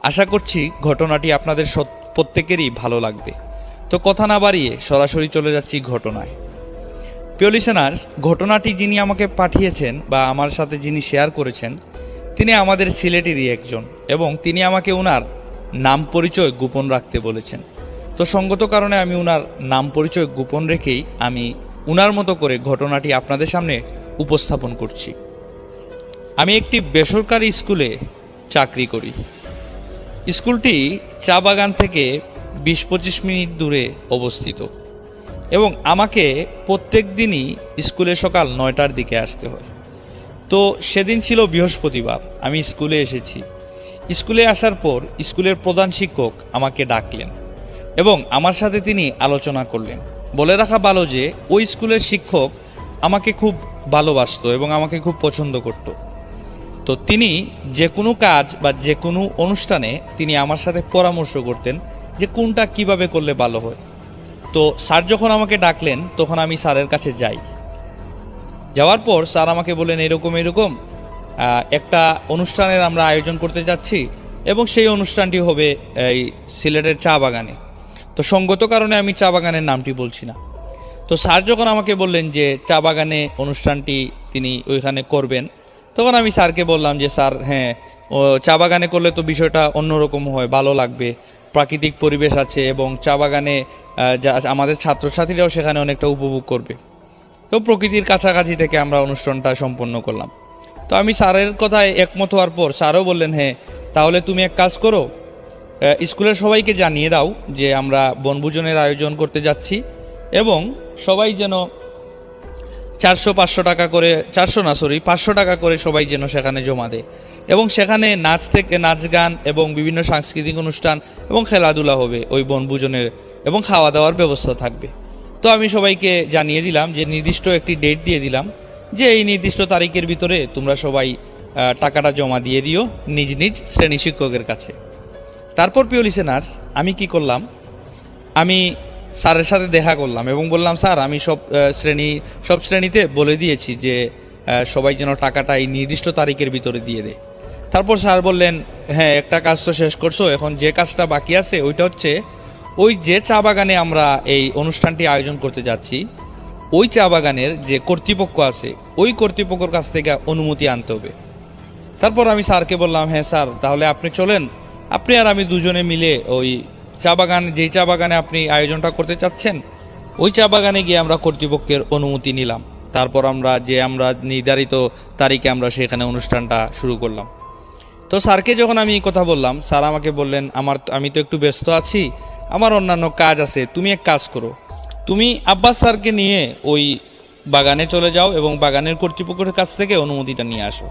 আশা করছি ঘটনাটি আপনাদের প্রত্যেকেরই ভালো লাগবে। তো কথা না বাড়িয়ে সরাসরি চলে যাচ্ছি ঘটনায়। প্রিয় লিসেনার্স, ঘটনাটি যিনি আমাকে পাঠিয়েছেন বা আমার সাথে যিনি শেয়ার করেছেন তিনি আমাদের সিলেটেরই একজন, এবং তিনি আমাকে ওনার নাম পরিচয় গোপন রাখতে বলেছেন। তো সঙ্গত কারণে আমি ওনার নাম পরিচয় গোপন রেখেই আমি ওনার মতো করে ঘটনাটি আপনাদের সামনে উপস্থাপন করছি। আমি একটি বেসরকারি স্কুলে চাকরি করি। স্কুলটি চা বাগান থেকে 20-25 মিনিট দূরে অবস্থিত, এবং আমাকে প্রত্যেক দিনই স্কুলে সকাল 9টার দিকে আসতে হয়। তো সেদিন ছিল বৃহস্পতিবার, আমি স্কুলে এসেছি। স্কুলে আসার পর স্কুলের প্রধান শিক্ষক আমাকে ডাকলেন এবং আমার সাথে তিনি আলোচনা করলেন। বলে রাখা ভালো যে ওই স্কুলের শিক্ষক আমাকে খুব ভালোবাসতো এবং আমাকে খুব পছন্দ করত। তো তিনি যে কোনো কাজ বা যে কোনো অনুষ্ঠানে তিনি আমার সাথে পরামর্শ করতেন যে কোনটা কিভাবে করলে ভালো হয়। তো স্যার যখন আমাকে ডাকলেন তখন আমি স্যারের কাছে যাই। যাওয়ার পর স্যার আমাকে বললেন এরকম এরকম একটা অনুষ্ঠানের আমরা আয়োজন করতে যাচ্ছি, এবং সেই অনুষ্ঠানটি হবে এই সিলেটের চা বাগানে। তো সঙ্গত কারণে আমি চা বাগানের নামটি বলছি না। তো স্যার যখন আমাকে বললেন যে চা বাগানে অনুষ্ঠানটি তিনি ওইখানে করবেন, তখন আমি স্যারকে বললাম যে স্যার, হ্যাঁ, চা বাগানে করলে তো বিষয়টা অন্যরকম হয়, ভালো লাগবে, প্রাকৃতিক পরিবেশ আছে এবং চা বাগানে যা আমাদের ছাত্রছাত্রীরাও সেখানে অনেকটা উপভোগ করবে। তো প্রকৃতির কাছাকাছি থেকে আমরা অনুষ্ঠানটা সম্পন্ন করলাম। তো আমি স্যারের কথায় একমত হওয়ার পর স্যারও বললেন, হ্যাঁ, তাহলে তুমি এক কাজ করো, স্কুলের সবাইকে জানিয়ে দাও যে আমরা বনভোজনের আয়োজন করতে যাচ্ছি, এবং সবাই যেন 500 টাকা করে সবাই যেন সেখানে জমা দেয়, এবং সেখানে নাচ গান এবং বিভিন্ন সাংস্কৃতিক অনুষ্ঠান এবং খেলাধুলা হবে ওই বনভোজনের, এবং খাওয়া দাওয়ার ব্যবস্থা থাকবে। তো আমি সবাইকে জানিয়ে দিলাম যে নির্দিষ্ট একটি ডেট দিয়ে দিলাম যে এই নির্দিষ্ট তারিখের ভিতরে তোমরা সবাই টাকাটা জমা দিয়ে দিও নিজ নিজ শ্রেণী শিক্ষকের কাছে। তারপর প্রিয় লিসেনার্স, আমি কি করলাম, আমি স্যারের সাথে দেখা করলাম এবং বললাম, স্যার, আমি সব শ্রেণীতে বলে দিয়েছি যে সবাই যেন টাকাটা এই নির্দিষ্ট তারিখের ভিতরে দিয়ে দেয়। তারপর স্যার বললেন, হ্যাঁ, একটা কাজ তো শেষ করছো, এখন যে কাজটা বাকি আছে ওইটা হচ্ছে ওই যে চা বাগানে আমরা এই অনুষ্ঠানটি আয়োজন করতে যাচ্ছি ওই চা বাগানের যে কর্তৃপক্ষ আছে ওই কর্তৃপক্ষের কাছ থেকে অনুমতি আনতে হবে। তারপর আমি স্যারকে বললাম, হ্যাঁ স্যার, তাহলে আপনি চলেন, আপনি আর আমি দুজনে মিলে ওই যেই চা বাগানে আপনি আয়োজনটা করতে চাচ্ছেন ওই চা বাগানে গিয়ে আমরা কর্তৃপক্ষের অনুমতি নিলাম। তারপর আমরা নির্ধারিত তারিখে আমরা সেখানে অনুষ্ঠানটা শুরু করলাম। তো স্যারকে যখন আমি এই কথা বললাম, স্যার আমাকে বললেন, আমি তো একটু ব্যস্ত আছি, আমার অন্যান্য কাজ আছে, তুমি এক কাজ করো, তুমি আব্বাস স্যারকে নিয়ে ওই বাগানে চলে যাও এবং বাগানের কর্তৃপক্ষের কাছ থেকে অনুমতিটা নিয়ে আসো।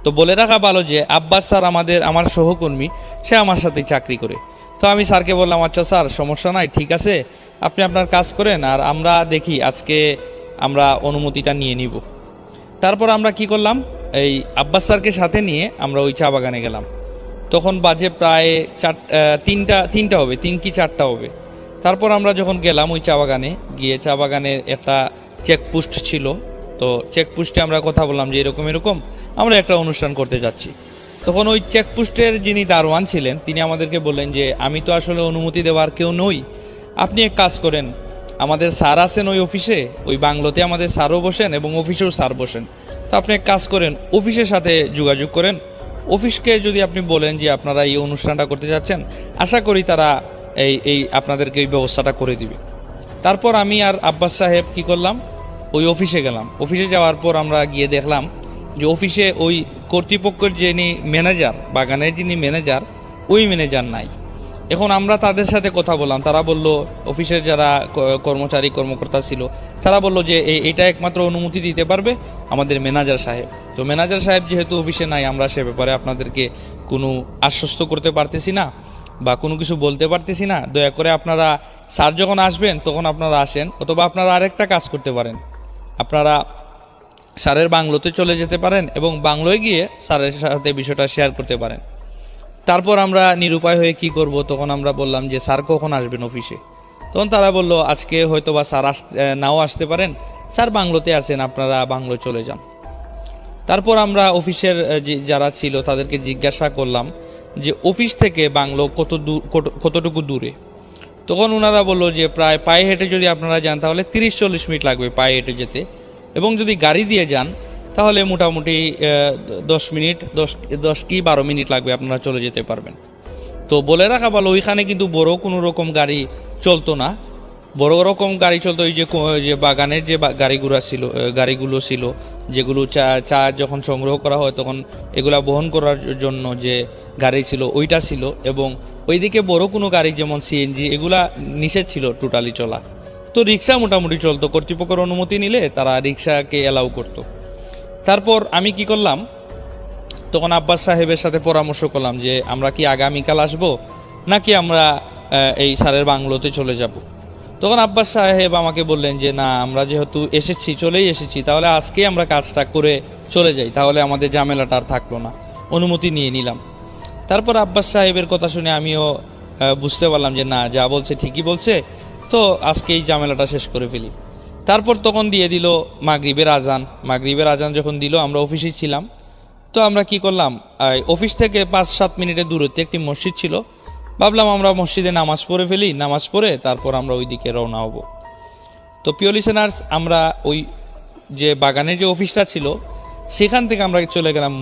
তো বলে রাখা ভালো যে আব্বাস স্যার আমার সহকর্মী, সে আমার সাথে চাকরি করে। তো আমি স্যারকে বললাম, আচ্ছা স্যার, সমস্যা নাই, ঠিক আছে, আপনি আপনার কাজ করেন, আর আমরা দেখি আজকে আমরা অনুমতিটা নিয়ে নিব। তারপর আমরা কি করলাম, এই আব্বাস স্যারকে সাথে নিয়ে আমরা ওই চা বাগানে গেলাম। তখন বাজে প্রায় 3টা হবে, 3 কি 4টা হবে। তারপর আমরা যখন গেলাম ওই চা বাগানে, গিয়ে চা বাগানের একটা চেকপোস্ট ছিল। তো চেকপোস্টে আমরা কথা বললাম যে এরকম এরকম আমরা একটা অনুষ্ঠান করতে যাচ্ছি। তখন ওই চেকপোস্টের যিনি দারোয়ান ছিলেন তিনি আমাদেরকে বললেন যে আমি তো আসলে অনুমতি দেওয়ার কেউ নই, আপনি এক কাজ করেন, আমাদের স্যার আছেন ওই অফিসে, ওই বাংলোতে আমাদের স্যারও বসেন এবং অফিসেও স্যার বসেন। তো আপনি এক কাজ করেন, অফিসের সাথে যোগাযোগ করেন, অফিসকে যদি আপনি বলেন যে আপনারা এই অনুষ্ঠানটা করতে যাচ্ছেন, আশা করি তারা এই আপনাদেরকে এই ব্যবস্থাটা করে দিবে। তারপর আমি আর আব্বাস সাহেব কি করলাম, ওই অফিসে গেলাম। অফিসে যাওয়ার পর আমরা গিয়ে দেখলাম যে অফিসে ওই কর্তৃপক্ষের যিনি ম্যানেজার, বাগানের যিনি ম্যানেজার, ওই ম্যানেজার নাই। এখন আমরা তাদের সাথে কথা বললাম, তারা বলল, অফিসের যারা কর্মকর্তা ছিল তারা বলল যে এটা একমাত্র অনুমতি দিতে পারবে আমাদের ম্যানেজার সাহেব। তো ম্যানেজার সাহেব যেহেতু অফিসে নাই, আমরা সে ব্যাপারে আপনাদেরকে কোনো আশ্বস্ত করতে পারতেছি না বা কোনো কিছু বলতে পারতেছি না। দয়া করে আপনারা স্যার যখন আসবেন তখন আপনারা আসেন, অথবা আপনারা আরেকটা কাজ করতে পারেন, আপনারা স্যারের বাংলোতে চলে যেতে পারেন এবং বাংলোয় গিয়ে স্যারের সাথে বিষয়টা শেয়ার করতে পারেন। তারপর আমরা নিরুপায় হয়ে কি করব, তখন আমরা বললাম যে স্যার কখন আসবেন অফিসে। তখন তারা বলল আজকে হয়তো বা স্যার নাও আসতে পারেন, স্যার বাংলোতে আছেন, আপনারা বাংলো চলে যান। তারপর আমরা অফিসের যারা ছিল তাদেরকে জিজ্ঞাসা করলাম যে অফিস থেকে বাংলো কতটুকু দূরে। তখন ওনারা বললো যে প্রায় পায়ে হেঁটে যদি আপনারা যান তাহলে 30-40 মিনিট লাগবে পায়ে হেঁটে যেতে, এবং যদি গাড়ি দিয়ে যান তাহলে মোটামুটি 10 মিনিট 10 কি 12 মিনিট লাগবে, আপনারা চলে যেতে পারবেন। তো বলে রাখা ভালো, ওইখানে কিন্তু বড় কোনো রকম গাড়ি চলতো না। বড় রকম গাড়ি চলতো ওই যে বাগানের যে গাড়িগুলো ছিল, যেগুলো চা যখন সংগ্রহ করা হয় তখন এগুলা বহন করার জন্য যে গাড়ি ছিল ওইটা ছিল। এবং ওইদিকে বড় কোনো গাড়ি যেমন সিএনজি এগুলা নিষেধ ছিল টোটালি চলা। তো রিক্সা মোটামুটি চলতো, কর্তৃপক্ষের অনুমতি নিলে তারা রিক্সাকে অ্যালাউ করতো। তারপর আমি কি করলাম, তখন আব্বাস সাহেবের সাথে পরামর্শ করলাম যে আমরা কি আগামীকাল আসবো নাকি আমরা এই স্যারের বাংলোতে চলে যাব। তখন আব্বাস সাহেব আমাকে বললেন যে না, আমরা যেহেতু চলেই এসেছি, তাহলে আজকে আমরা কাজটা করে চলে যাই, তাহলে আমাদের ঝামেলাটা আর থাকলো না। অনুমতি নিয়ে নিলাম। তারপর আব্বাস সাহেবের কথা শুনে আমিও বুঝতে পারলাম যে না, যা বলছে ঠিকই বলছে, তো আজকে এই ঝামেলাটা শেষ করে ফেলি। তারপর তখন দিয়ে দিল মাগরিবের আজান যখন দিল, আমরা অফিসে ছিলাম। তো আমরা কি করলাম, অফিস থেকে 5-7 মিনিটের দূরত্বে একটি মসজিদ ছিল, ভাবলাম আমরা মসজিদে নামাজ পড়ে ফেলি, নামাজ পড়ে তারপর আমরা ওই দিকে রওনা হব। তো প্রিয় লিসেনার্স, আমরা ওই যে বাগানের যে অফিসটা ছিল সেখান থেকে আমরা চলে গেলাম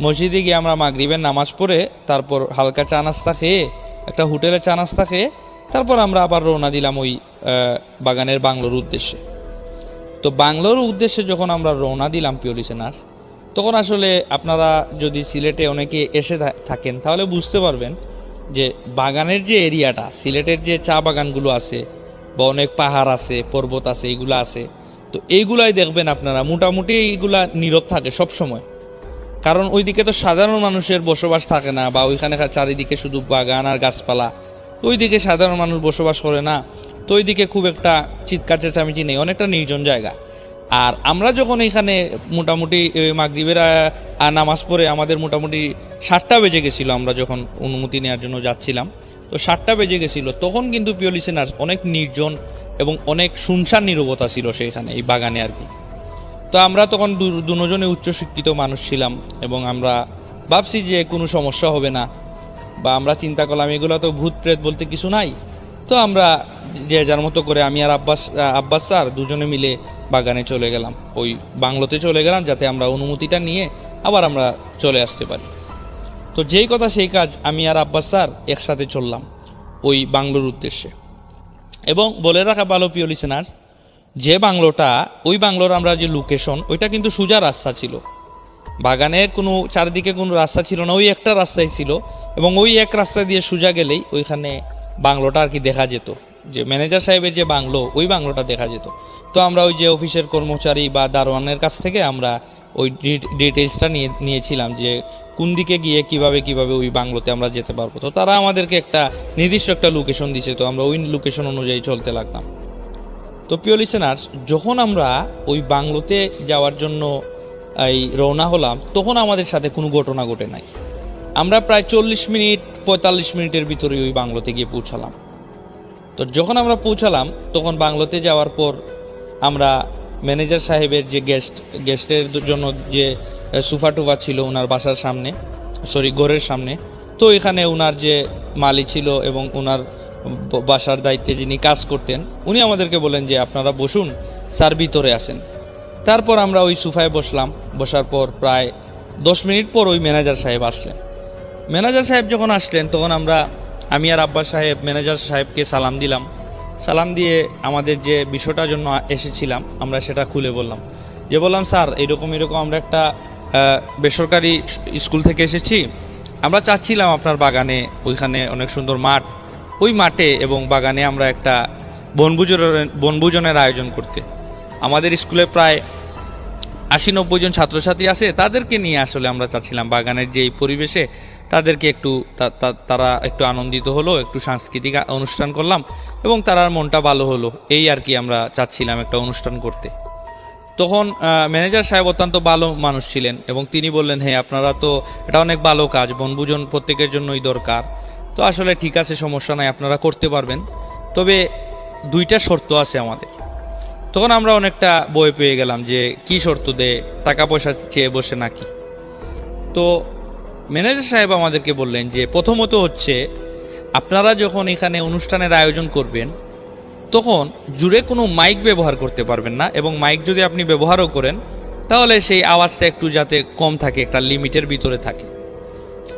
মসজিদে গিয়ে আমরা মাগরিবের নামাজ পড়ে তারপর হালকা চা নাস্তা খেয়ে, একটা হোটেলে চা নাস্তা খেয়ে তারপর আমরা আবার রওনা দিলাম ওই বাগানের বাংলোর উদ্দেশ্যে। তো বাংলোর উদ্দেশ্যে যখন আমরা রওনা দিলাম প্রিয় লিসেনার্স, তখন আসলে আপনারা যদি সিলেটে অনেকে এসে থাকেন তাহলে বুঝতে পারবেন যে বাগানের যে এরিয়াটা, সিলেটের যে চা বাগানগুলো আছে বা অনেক পাহাড় আছে, পর্বত আছে, এগুলো আছে, তো এইগুলাই দেখবেন আপনারা মোটামুটি এইগুলা নীরব থাকে সব সময়। কারণ ওইদিকে তো সাধারণ মানুষের বসবাস থাকে না, বা ওইখানে চারিদিকে শুধু বাগান আর গাছপালা, ওইদিকে সাধারণ মানুষ বসবাস করে না। তো ওইদিকে খুব একটা চিৎকার চেঁচামেচি নেই, অনেকটা নির্জন জায়গা। আর আমরা যখন এখানে মোটামুটি মাগরিবের নামাজ পড়ে আমাদের মোটামুটি 7টা বেজে গেছিল, আমরা যখন অনুমতি নেওয়ার জন্য যাচ্ছিলাম, তো 7টা বেজে গেছিল, তখন কিন্তু প্রিয় লিসেনার্স অনেক নির্জন এবং অনেক শুনশান নীরবতা ছিল সেখানে, এই বাগানে আর কি। তো আমরা তখন দুজনে উচ্চশিক্ষিত মানুষ ছিলাম এবং আমরা ভাবছি যে কোনো সমস্যা হবে না, বা আমরা চিন্তা করলাম এগুলো তো ভূত প্রেত বলতে কিছু নাই। তো আমরা যে যার মতো করে আমি আর আব্বাস স্যার দুজনে মিলে বাগানে চলে গেলাম, ওই বাংলোতে চলে গেলাম, যাতে আমরা অনুমতিটা নিয়ে আবার আমরা চলে আসতে পারি। তো যেই কথা সেই কাজ, আমি আর আব্বাস স্যার একসাথে চললাম ওই বাংলোর উদ্দেশ্যে। এবং বলে রাখা ভালো প্রিয় লিসেনার্স, যে বাংলোটা, ওই বাংলোর আমরা যে লোকেশন, ওইটা কিন্তু সোজা রাস্তা ছিল, বাগানে কোনো চারিদিকে কোনো রাস্তা ছিল না, ওই একটা রাস্তাই ছিল। এবং ওই এক রাস্তা দিয়ে সোজা গেলেই ওইখানে বাংলোটা আর কি দেখা যেত, যে ম্যানেজার সাহেবের যে বাংলো, ওই বাংলোটা দেখা যেত। তো আমরা ওই যে অফিসের কর্মচারী বা দারোয়ানের কাছ থেকে আমরা ওই ডিটেলসটা নিয়েছিলাম যে কোন দিকে গিয়ে কিভাবে ওই বাংলোতে আমরা যেতে পারবো। তো তারা আমাদেরকে একটা নির্দিষ্ট একটা লোকেশন দিয়েছে, তো আমরা ওই লোকেশন অনুযায়ী চলতে লাগলাম। তো প্রিয় লিসেনার্স, যখন আমরা ওই বাংলোতে যাওয়ার জন্য এই রওনা হলাম, তখন আমাদের সাথে কোনো ঘটনা ঘটে নাই। আমরা প্রায় 40-45 মিনিটের ভিতরে ওই বাংলোতে গিয়ে পৌঁছালাম। তো যখন আমরা পৌঁছালাম, তখন বাংলোতে যাওয়ার পর আমরা ম্যানেজার সাহেবের যে গেস্টের জন্য যে সোফা টোফা ছিল ওনার বাসার সামনে, ঘরের সামনে, তো এখানে ওনার যে মালি ছিল এবং ওনার বাসার দায়িত্বে যিনি কাজ করতেন, উনি আমাদেরকে বলেন যে আপনারা বসুন, স্যার ভিতরে আসেন। তারপর আমরা ওই সোফায় বসলাম। বসার পর প্রায় 10 মিনিট পর ওই ম্যানেজার সাহেব আসলেন। ম্যানেজার সাহেব যখন আসলেন, তখন আমি আর আব্বাস সাহেব ম্যানেজার সাহেবকে সালাম দিলাম। সালাম দিয়ে আমাদের যে বিষয়টার জন্য এসেছিলাম আমরা সেটা খুলে বললাম, যে বললাম স্যার এরকম আমরা একটা বেসরকারি স্কুল থেকে এসেছি, আমরা চাচ্ছিলাম আপনার বাগানে, ওইখানে অনেক সুন্দর মাঠ, ওই মাঠে এবং বাগানে আমরা একটা বনভোজনের আয়োজন করতে। আমাদের স্কুলে প্রায় 80-90 জন ছাত্রছাত্রী আছে, তাদেরকে নিয়ে আসলে আমরা চাচ্ছিলাম বাগানের যে পরিবেশে তাদেরকে একটু তারা একটু আনন্দিত হলো, একটু সাংস্কৃতিক অনুষ্ঠান করলাম এবং তার মনটা ভালো হলো, এই আর কি আমরা চাচ্ছিলাম একটা অনুষ্ঠান করতে। তখন ম্যানেজার সাহেব অত্যন্ত ভালো মানুষ ছিলেন এবং তিনি বললেন, হ্যাঁ আপনারা তো, এটা অনেক ভালো কাজ, বনভোজন প্রত্যেকের জন্যই দরকার, তো আসলে ঠিক আছে, সমস্যা নাই, আপনারা করতে পারবেন, তবে 2টা শর্ত আছে আমাদের। তখন আমরা অনেকটা ভয় পেয়ে গেলাম যে কি শর্ত দেয়, টাকা পয়সা চেয়ে বসে নাকি। তো ম্যানেজার সাহেব আমাদেরকে বললেন যে প্রথমত হচ্ছে আপনারা যখন এখানে অনুষ্ঠানের আয়োজন করবেন তখন জুড়ে কোনো মাইক ব্যবহার করতে পারবেন না, এবং মাইক যদি আপনি ব্যবহারও করেন তাহলে সেই আওয়াজটা একটু যাতে কম থাকে, একটা লিমিটের ভিতরে থাকে।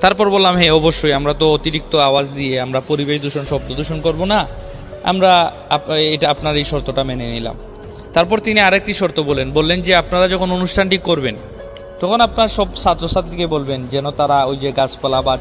তারপর বললাম হ্যাঁ অবশ্যই, আমরা তো অতিরিক্ত আওয়াজ দিয়ে আমরা পরিবেশ দূষণ শব্দ দূষণ করব না, আমরা এটা আপনার এই শর্তটা মেনে নিলাম। তারপর তিনি আরেকটি শর্ত বললেন যে আপনারা যখন অনুষ্ঠানটি করবেন তখন আপনার সব ছাত্রছাত্রীকে বলবেন যেন তারা ওই যে গাছপালা বা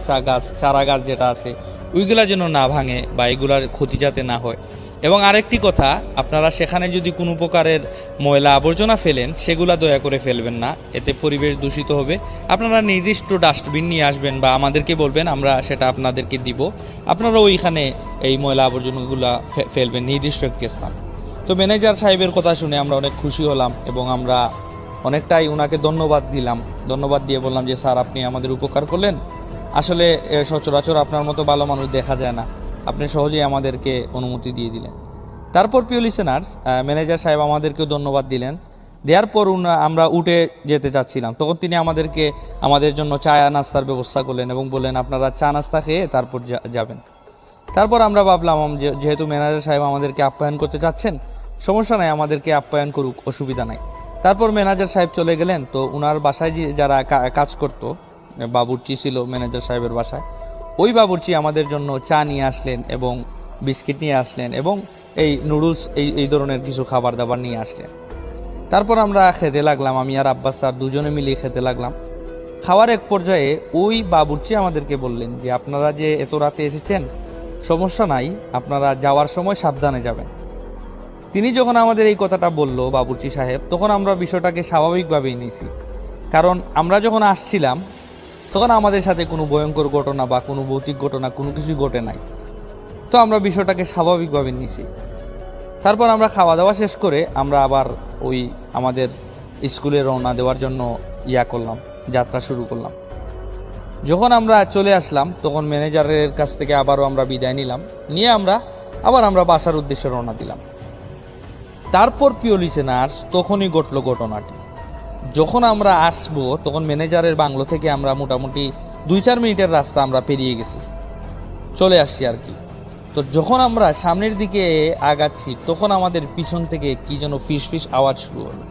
চারা গাছ যেটা আছে ওইগুলা যেন না ভাঙে বা এগুলার ক্ষতি যাতে না হয়। এবং আরেকটি কথা, আপনারা সেখানে যদি কোনো প্রকারের ময়লা আবর্জনা ফেলেন সেগুলা দয়া করে ফেলবেন না, এতে পরিবেশ দূষিত হবে। আপনারা নির্দিষ্ট ডাস্টবিন নিয়ে আসবেন বা আমাদেরকে বলবেন, আমরা সেটা আপনাদেরকে দিব, আপনারা ওইখানে এই ময়লা আবর্জনাগুলো ফেলবেন নির্দিষ্ট একটি স্থান। তো ম্যানেজার সাহেবের কথা শুনে আমরা অনেক খুশি হলাম এবং আমরা অনেকটাই ওনাকে ধন্যবাদ দিয়ে বললাম যে স্যার আপনি আমাদের উপকার করলেন, আসলে সচরাচর আপনার মতো ভালো মানুষ দেখা যায় না, আপনি সহজেই আমাদেরকে অনুমতি দিয়ে দিলেন। তারপর প্রিয় লিসেনার্স, ম্যানেজার সাহেব আমাদেরকেও ধন্যবাদ দিলেন। দেওয়ার পর আমরা উঠে যেতে চাচ্ছিলাম, তখন তিনি আমাদের জন্য চা নাস্তার ব্যবস্থা করলেন এবং বললেন আপনারা চা নাস্তা খেয়ে তারপর যাবেন। তারপর আমরা ভাবলাম যেহেতু ম্যানেজার সাহেব আমাদেরকে আপ্যায়ন করতে চাচ্ছেন, সমস্যা নাই, আমাদেরকে আপ্যায়ন করুক, অসুবিধা নাই। তারপর ম্যানেজার সাহেব চলে গেলেন। তো উনার বাসায় যারা কাজ করতো, বাবুর্চি ছিল ম্যানেজার সাহেবের বাসায়, ওই বাবুর্চি আমাদের জন্য চা নিয়ে আসলেন এবং বিস্কিট নিয়ে আসলেন এবং এই নুডলস এই ধরনের কিছু খাবার দাবার নিয়ে আসলেন। তারপর আমরা খেতে লাগলাম, আমি আর আব্বাস স্যার দুজনে মিলিয়ে খেতে লাগলাম। খাওয়ার এক পর্যায়ে ওই বাবুর্চি আমাদেরকে বললেন যে আপনারা যে এত রাতে এসেছেন সমস্যা নাই, আপনারা যাওয়ার সময় সাবধানে যাবেন। তিনি যখন আমাদের এই কথাটা বলল বাবুর্চি সাহেব, তখন আমরা বিষয়টাকে স্বাভাবিকভাবেই নিয়েছি, কারণ আমরা যখন আসছিলাম তখন আমাদের সাথে কোনো ভয়ঙ্কর ঘটনা বা কোনো ভৌতিক ঘটনা কোনো কিছুই ঘটে নাই। তো আমরা বিষয়টাকে স্বাভাবিকভাবে নিয়েছি। তারপর আমরা খাওয়া দাওয়া শেষ করে আমরা আবার ওই আমাদের স্কুলে রওনা দেওয়ার জন্য যাত্রা শুরু করলাম। যখন আমরা চলে আসলাম তখন ম্যানেজারের কাছ থেকে আবারও আমরা বিদায় নিয়ে আমরা বাসার উদ্দেশ্যে রওনা দিলাম। তারপর প্রিয় লিসেনার্স, তখনই ঘটল ঘটনাটি। যখন আমরা আসবো তখন ম্যানেজারের বাংলো থেকে আমরা মোটামুটি 2-4 মিনিটের রাস্তা আমরা পেরিয়ে গেছি, চলে আসছি আর কি। তো যখন আমরা সামনের দিকে আগাচ্ছি তখন আমাদের পিছন থেকে কি যেন ফিস ফিস আওয়াজ শুরু হলো।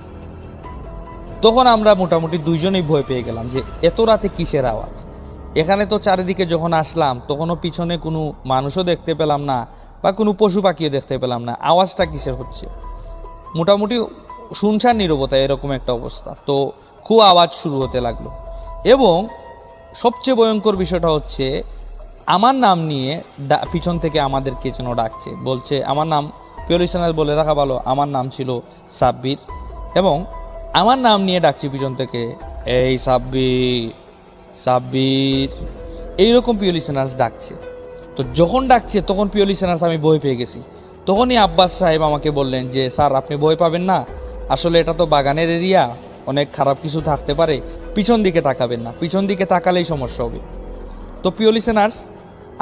তখন আমরা মোটামুটি দুইজনেই ভয় পেয়ে গেলাম যে এত রাতে কিসের আওয়াজ। এখানে তো চারিদিকে যখন আসলাম তখনও পিছনে কোনো মানুষও দেখতে পেলাম না বা কোনো পশু পাখিও দেখতে পেলাম না, আওয়াজটা কিসের হচ্ছে। মোটামুটি শুনশান নীরবতা, এরকম একটা অবস্থা। তো খুব আওয়াজ শুরু হতে লাগলো এবং সবচেয়ে ভয়ঙ্কর বিষয়টা হচ্ছে আমার নাম নিয়ে পিছন থেকে আমাদেরকে যেন ডাকছে, বলছে আমার নাম, প্রিয় লিসেনার বলে রাখা ভালো, আমার নাম ছিল সাব্বির এবং আমার নাম নিয়ে ডাকছি পিছন থেকে, এই সাব্বির এইরকম প্রিয় লিসেনার্স ডাকছে। তো যখন ডাকছে তখন প্রিয় লিসেনার্স আমি ভয় পেয়ে গেছি। তখনই আব্বাস সাহেব আমাকে বললেন যে স্যার আপনি ভয় পাবেন না, আসলে এটা তো বাগানের এরিয়া, অনেক খারাপ কিছু থাকতে পারে, পিছন দিকে তাকাবেন না, পিছন দিকে তাকালেই সমস্যা হবে। তো প্রিয় লিসেনার্স,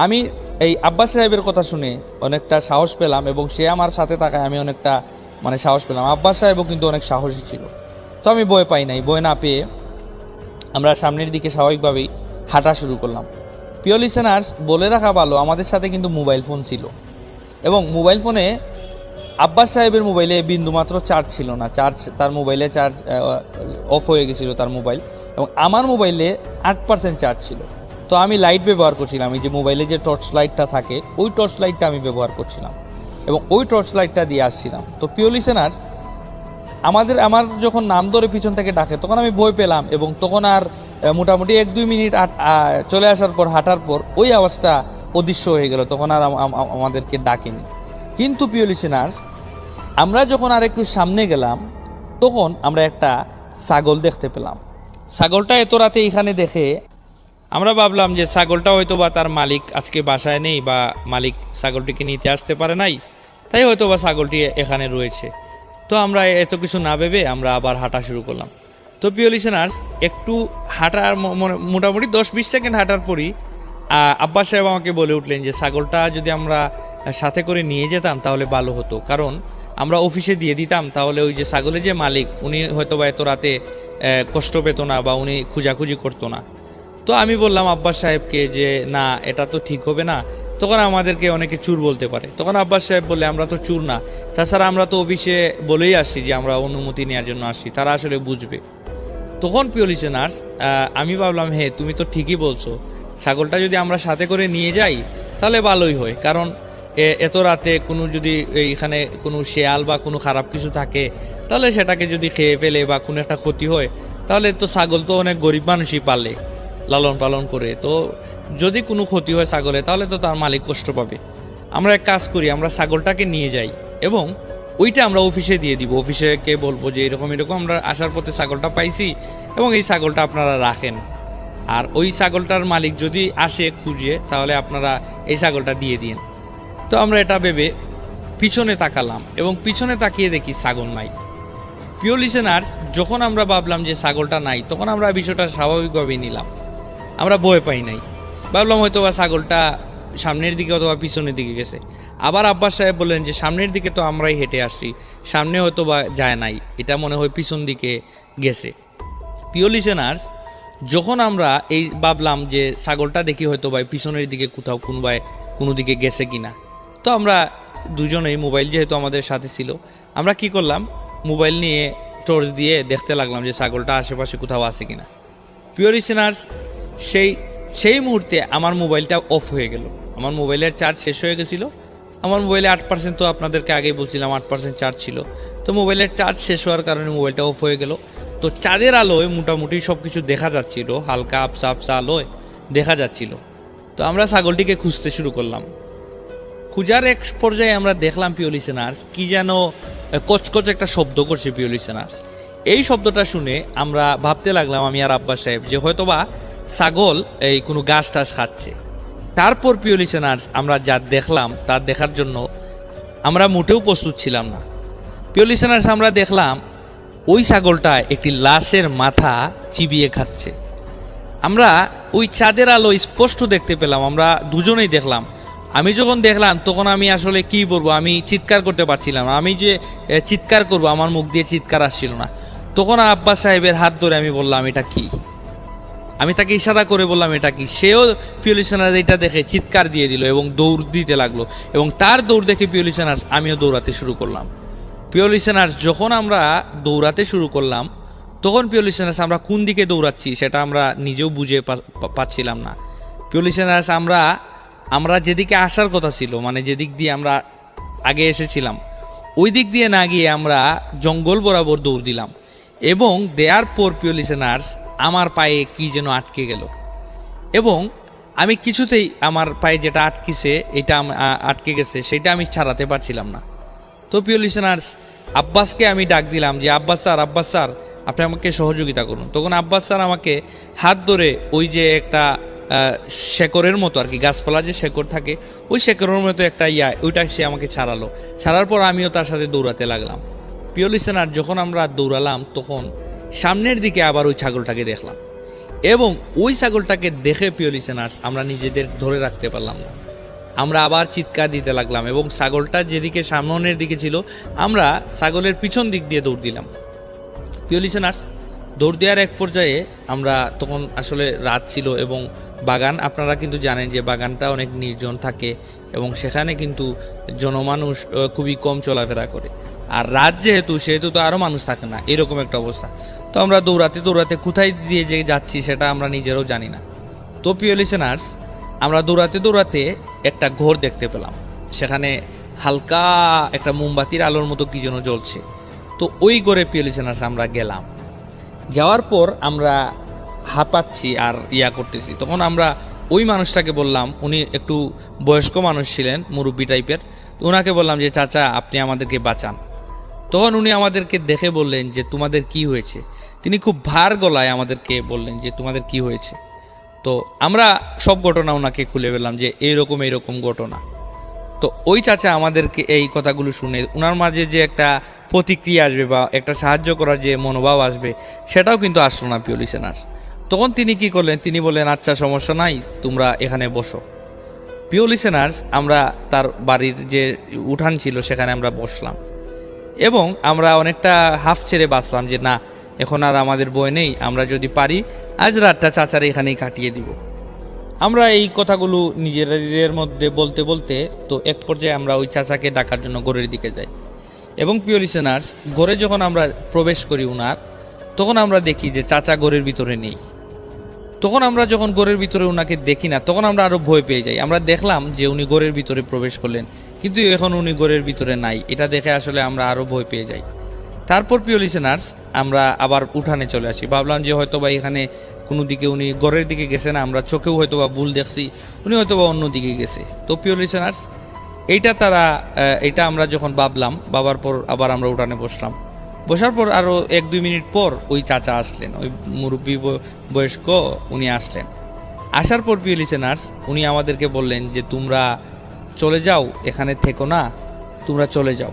আমি এই আব্বাস সাহেবের কথা শুনে অনেকটা সাহস পেলাম এবং সে আমার সাথে থাকায় আমি অনেকটা সাহস পেলাম। আব্বাস সাহেবও কিন্তু অনেক সাহসী ছিল। তো আমি ভয় পাই নাই, ভয় না পেয়ে আমরা সামনের দিকে স্বাভাবিকভাবেই হাঁটা শুরু করলাম। প্রিয় লিসেনার্স, বলে রাখা ভালো আমাদের সাথে কিন্তু মোবাইল ফোন ছিল এবং মোবাইল ফোনে আব্বাস সাহেবের মোবাইলে বিন্দুমাত্র চার্জ ছিল না, তার মোবাইলে চার্জ অফ হয়ে গেছিল তার মোবাইল, এবং আমার মোবাইলে 8% চার্জ ছিল। তো আমি লাইট ব্যবহার করছিলাম, এই যে মোবাইলে যে টর্চ লাইটটা থাকে ওই টর্চ লাইটটা আমি ব্যবহার করছিলাম এবং ওই টর্চ লাইটটা দিয়ে আসছিলাম। তো প্রিয় লিসেনার্স, আমার যখন নাম ধরে পিছন থেকে ডাকে তখন আমি ভয় পেলাম এবং তখন আর মোটামুটি 1-2 মিনিট চলে আসার পর হাঁটার পর ওই আওয়াজটা অদৃশ্য হয়ে গেল, তখন আর আমাদেরকে ডাকেনি। কিন্তু প্রিয় লিসেনার্স, আমরা যখন আর একটু সামনে গেলাম তখন আমরা একটা ছাগল দেখতে পেলাম। ছাগলটা এত রাতে এখানে দেখে আমরা ভাবলাম যে ছাগলটা হয়তো বা তার মালিক আজকে বাসায় নেই বা মালিক ছাগলটিকে নিতে আসতে পারে নাই, তাই হয়তো বা ছাগলটি এখানে রয়েছে। তো আমরা এত কিছু না ভেবে আমরা আবার হাঁটা শুরু করলাম। তো প্রিয় লিসেনার্স, একটু হাঁটার মোটামুটি 10-20 সেকেন্ড হাঁটার পরই আব্বাস সাহেব আমাকে বলে উঠলেন যে ছাগলটা যদি আমরা সাথে করে নিয়ে যেতাম তাহলে ভালো হতো, কারণ আমরা অফিসে দিয়ে দিতাম, তাহলে ওই যে ছাগলের যে মালিক উনি হয়তো বা এত রাতে কষ্ট পেত না বা উনি খুঁজাখুঁজি করতো না। তো আমি বললাম আব্বাস সাহেবকে যে না, এটা তো ঠিক হবে না। তখন আমাদেরকে অনেকে চুর বলতে পারে। তখন আব্বাস সাহেব বললে আমরা তো চুর না, তাছাড়া আমরা তো অফিসে বলেই আসি যে আমরা অনুমতি নেওয়ার জন্য আসি, তারা আসলে বুঝবে। তখন প্রিয় লিসেনার্স, আমি ভাবলাম হ্যাঁ তুমি তো ঠিকই বলছো, ছাগলটা যদি আমরা সাথে করে নিয়ে যাই তাহলে ভালোই হয়। কারণ এত রাতে কোনো যদি এখানে কোনো শেয়াল বা কোনো খারাপ কিছু থাকে, তাহলে সেটাকে যদি খেয়ে ফেলে বা কোনো একটা ক্ষতি হয়, তাহলে তো ছাগল তো অনেক গরিব মানুষই পালে লালন পালন করে, তো যদি কোনো ক্ষতি হয় ছাগলে তাহলে তো তার মালিক কষ্ট পাবে। আমরা এক কাজ করি, আমরা ছাগলটাকে নিয়ে যাই এবং ওইটা আমরা অফিসে দিয়ে দিব। অফিসেকে বলবো যে এরকম এরকম আমরা আসার পথে ছাগলটা পাইছি এবং এই ছাগলটা আপনারা রাখেন, আর ওই ছাগলটার মালিক যদি আসে খুঁজে তাহলে আপনারা এই ছাগলটা দিয়ে দিন। তো আমরা এটা ভেবে পিছনে তাকালাম এবং পিছনে তাকিয়ে দেখি ছাগল নাই। প্রিয় লিসেনার্স, যখন আমরা ভাবলাম যে ছাগলটা নাই, তখন আমরা বিষয়টা স্বাভাবিকভাবেই নিলাম, আমরা ভয় পাই নাই। ভাবলাম হয়তো বা ছাগলটা সামনের দিকে অথবা পিছনের দিকে গেছে। আবার আব্বাস সাহেব বললেন যে সামনের দিকে তো আমরাই হেঁটে আসছি, সামনে হয়তো বা যায় নাই, এটা মনে হয় পিছন দিকে গেছে। প্রিয় লিসেনার্স, যখন আমরা এই ভাবলাম যে ছাগলটা দেখি হয়তো বা পিছনের দিকে কোথাও কোনো দিকে গেছে কিনা, তো আমরা দুজনেই মোবাইল যেহেতু আমাদের সাথে ছিল, আমরা কি করলাম, মোবাইল নিয়ে টর্চ দিয়ে দেখতে লাগলাম যে ছাগলটা আশেপাশে কোথাও আছে কিনা। প্রিয় লিসেনার্স, সেই মুহূর্তে আমার মোবাইলটা অফ হয়ে গেল। আমার মোবাইলের চার্জ শেষ হয়ে গেছিল। আমার মোবাইলে 8%, তো আপনাদেরকে আগেই বলছিলাম 8% চার্জ ছিল। তো মোবাইলের চার্জ শেষ হওয়ার কারণে মোবাইলটা অফ হয়ে গেল। তো চাঁদের আলোয় মোটামুটি সব কিছু দেখা যাচ্ছিল, হালকা আবসা আবসা আলোয় দেখা যাচ্ছিল। তো আমরা ছাগলটিকে খুঁজতে শুরু করলাম। খুঁজার এক পর্যায়ে আমরা দেখলাম প্রিয় লিসেনার্স, কি যেন কচকচ একটা শব্দ করছে প্রিয় লিসেনার্স। এই শব্দটা শুনে আমরা ভাবতে লাগলাম, আমি আর আব্বাস সাহেব, যে হয়তোবা ছাগল এই কোনো গাছ টাছ খাচ্ছে। তারপর প্রিয় লিসেনার্স, আমরা যা দেখলাম তা দেখার জন্য আমরা মোটেও প্রস্তুত ছিলাম না। প্রিয় লিসেনার্স, আমরা দেখলাম ওই ছাগলটা একটি লাশের মাথা চিবিয়ে খাচ্ছে। আমরা ওই চাঁদের আলো স্পষ্ট দেখতে পেলাম, আমরা দুজনেই দেখলাম। আমি যখন দেখলাম তখন আমি আসলে কি বলবো, আমি চিৎকার করতে পারছিলাম না। আমি যে চিৎকার করবো, আমার মুখ দিয়ে চিৎকার আসছিল না। তখন আব্বাস সাহেবের হাত ধরে আমি বললাম এটা কি, আমি তাকে ইশারা করে বললাম এটা কি। সেও প্রিয় লিসেনার্স এটা দেখে চিৎকার দিয়ে দিল এবং দৌড় দিতে লাগলো, এবং তার দৌড় দেখে প্রিয় লিসেনার্স আমিও দৌড়াতে শুরু করলাম। প্রিয় লিসেনার্স, যখন আমরা দৌড়াতে শুরু করলাম তখন প্রিয় লিসেনার্স আমরা কোন দিকে দৌড়াচ্ছি সেটা আমরা নিজেও বুঝে পাচ্ছিলাম না। প্রিয় লিসেনার্স, আমরা যেদিকে আসার কথা ছিল, মানে যেদিক দিয়ে আমরা আগে এসেছিলাম, ওই দিক দিয়ে না গিয়ে আমরা জঙ্গল বরাবর দৌড় দিলাম, এবং দেওয়ার পর প্রিয় লিসেনার্স আমার পায়ে কি যেন আটকে গেল, এবং আমি কিছুতেই আমার পায়ে যেটা আটকেছে, এটা আটকে গেছে, সেটা আমি ছাড়াতে পারছিলাম না। তো প্রিয় লিসেনার্স, আব্বাসকে আমি ডাক দিলাম যে আব্বাস স্যার, আপনি আমাকে সহযোগিতা করুন। তখন আব্বাস স্যার আমাকে হাত ধরে ওই যে একটা শেকড়ের মতো আর কি, গাছপালা যে শেকড় থাকে, ওই শেকড়ের মতো একটা ওইটা সে আমাকে ছাড়ালো। ছাড়ার পর আমিও তার সাথে দৌড়াতে লাগলাম। প্রিয় লিসেনার, যখন আমরা দৌড়ালাম তখন সামনের দিকে আবার ওই ছাগলটাকে দেখলাম, এবং ওই ছাগলটাকে দেখে প্রিয় লিসেনার্স আমরা নিজেদের ধরে রাখতে পারলাম না। আমরা আবার চিৎকার দিতে লাগলাম, এবং ছাগলটা যেদিকে সামনের দিকে ছিল আমরা ছাগলের পিছন দিক দিয়ে দৌড় দিলাম। প্রিয় লিসেনার্স, দৌড় দেওয়ার এক পর্যায়ে আমরা তখন আসলে রাত ছিল, এবং বাগান, আপনারা কিন্তু জানেন যে বাগানটা অনেক নির্জন থাকে এবং সেখানে কিন্তু জনমানুষ খুবই কম চলাফেরা করে, আর রাত সেহেতু তো আরও মানুষ থাকে না, এরকম একটা অবস্থা। তো আমরা দৌড়াতে কোথায় দিয়ে যে যাচ্ছি সেটা আমরা নিজেরাও জানি না। তো প্রিয় লিসেনার্স, আমরা দৌড়াতে একটা ঘর দেখতে পেলাম, সেখানে হালকা একটা মোমবাতির আলোর মতো কি যেন জ্বলছে। তো ওই ঘরে প্রিয় লিসেনার্স আমরা গেলাম। যাওয়ার পর আমরা হাঁপাচ্ছি আর করতেছি, তখন আমরা ওই মানুষটাকে বললাম, উনি একটু বয়স্ক মানুষ ছিলেন, মুরব্বী টাইপের, ওনাকে বললাম যে চাচা আপনি আমাদেরকে বাঁচান। তখন উনি আমাদেরকে দেখে বললেন যে তোমাদের কি হয়েছে। তিনি খুব ভার গলায় আমাদেরকে বললেন যে তোমাদের কি হয়েছে। তো আমরা সব ঘটনা ওনাকে খুলে বললাম যে এইরকম ঘটনা। তো ওই চাচা আমাদেরকে এই কথাগুলো শুনে ওনার মাঝে যে একটা প্রতিক্রিয়া আসবে বা একটা সাহায্য করার যে মনোভাব আসবে সেটাও কিন্তু আসলো না প্রিয় লিসেনার্স। তখন তিনি কি করলেন, তিনি বললেন আচ্ছা সমস্যা নাই, তোমরা এখানে বসো। প্রিয় লিসেনার্স, আমরা তার বাড়ির যে উঠান ছিল সেখানে আমরা বসলাম, এবং আমরা অনেকটা হাফ ছেড়ে বাঁচলাম যে না, এখন আর আমাদের ভয় নেই, আমরা যদি পারি আজ রাতটা চাচার এখানেই কাটিয়ে দিব। আমরা এই কথাগুলো নিজেদের মধ্যে বলতে বলতে তো এক পর্যায়ে আমরা ওই চাচাকে ডাকার জন্য ঘরের দিকে যাই। এবং প্রিয় লিসেনার্স, ঘরে যখন আমরা প্রবেশ করি উনার, তখন আমরা দেখি যে চাচা ঘরের ভিতরে নেই। তখন আমরা যখন ঘরের ভিতরে উনাকে দেখি না, তখন আমরা আরো ভয় পেয়ে যাই। আমরা দেখলাম যে উনি ঘরের ভিতরে প্রবেশ করলেন, কিন্তু এখন উনি ঘরের ভিতরে নাই। এটা দেখে আসলে আমরা আরো ভয় পেয়ে যাই। তারপর প্রিয় লিসেনার্স, আমরা আবার উঠানে চলে আসি। ভাবলাম যে হয়তো বা এখানে কোনো দিকে উনি ঘরের দিকে গেছে না, আমরা চোখেও হয়তো বা ভুল দেখছি, উনি হয়তো বা অন্য দিকে গেছে। তো প্রিয় লিসেনার্স, এইটা আমরা যখন ভাবার পর আবার আমরা উঠানে বসলাম। বসার পর আরো 1-2 মিনিট পর ওই চাচা আসলেন, ওই মুরব্বী বয়স্ক উনি আসলেন। আসার পর প্রিয় লিসেনার্স, উনি আমাদেরকে বললেন যে তোমরা চলে যাও, এখানে থেকো না, তোমরা চলে যাও।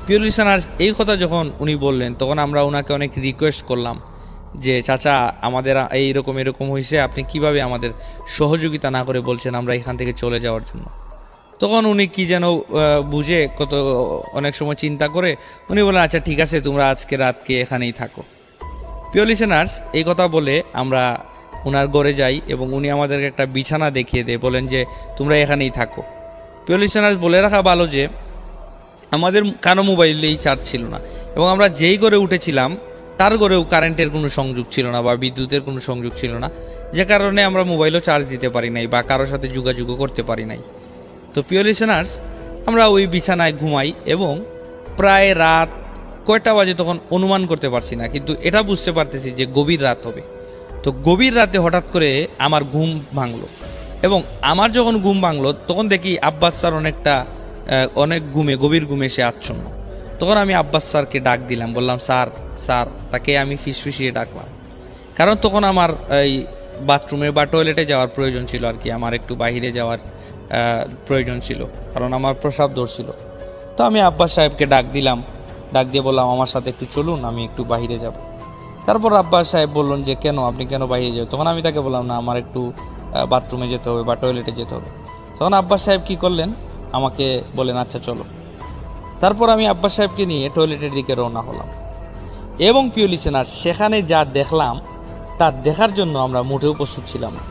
প্রিয় লিসেনার্স, এই কথা যখন উনি বললেন, তখন আমরা ওনাকে অনেক রিকোয়েস্ট করলাম যে চাচা, আমাদের এইরকম এরকম হয়েছে, আপনি কিভাবে আমাদের সহযোগিতা না করে বলছেন আমরা এখান থেকে চলে যাওয়ার জন্য। তখন উনি কি যেন বুঝে অনেক সময় চিন্তা করে উনি বলেন, আচ্ছা ঠিক আছে, তোমরা আজকে রাতকে এখানেই থাকো। প্রিয় লিসেনার্স, এই কথা বলে আমরা ওনার ঘরে যাই এবং উনি আমাদেরকে একটা বিছানা দেখিয়ে দেয়, বলেন যে তোমরা এখানেই থাকো। প্রিয় লিসেনার্স, বলে রাখা ভালো যে আমাদের কারো মোবাইলেই চার্জ ছিল না, এবং আমরা যেই ঘরে উঠেছিলাম তার ঘরেও কারেন্টের কোনো সংযোগ ছিল না বা বিদ্যুতের কোনো সংযোগ ছিল না, যে কারণে আমরা মোবাইলও চার্জ দিতে পারি নাই বা কারোর সাথে যোগাযোগও করতে পারি নাই। তো প্রিয় লিসেনার্স, আমরা ওই বিছানায় ঘুমাই এবং প্রায় রাত কয়টা বাজে তখন অনুমান করতে পারছি না, কিন্তু এটা বুঝতে পারতেছি যে গভীর রাত হবে। তো গভীর রাতে হঠাৎ করে আমার ঘুম ভাঙলো, এবং আমার যখন ঘুম ভাঙলো তখন দেখি আব্বাস স্যার অনেক গভীর ঘুমে সে আচ্ছন্ন। তখন আমি আব্বাস স্যারকে ডাক দিলাম, বললাম স্যার স্যার, তাকে আমি ফিসফিসিয়ে ডাকলাম, কারণ তখন আমার এই বাথরুমে বা টয়লেটে যাওয়ার প্রয়োজন ছিল আর কি, আমার একটু বাইরে যাওয়ার প্রয়োজন ছিল, কারণ আমার প্রস্রাব ধরছিল। তো আমি আব্বাস সাহেবকে ডাক দিলাম, ডাক দিয়ে বললাম আমার সাথে একটু চলুন, আমি একটু বাইরে যাব। তারপর আব্বাস সাহেব বললেন যে কেন, আপনি কেন বাইরে যাবেন? তখন আমি তাকে বললাম না, আমার একটু বাথরুমে যেতে হবে বা টয়লেটে যেতে হবে। তখন আব্বাস সাহেব কি করলেন, আমাকে বলেন আচ্ছা চলো। তারপর আমি আব্বাস সাহেবকে নিয়ে টয়লেটের দিকে রওনা হলাম, এবং প্রিয় লিসেনার, সেখানে যা দেখলাম তা দেখার জন্য আমরা মোটেও প্রস্তুত ছিলাম না।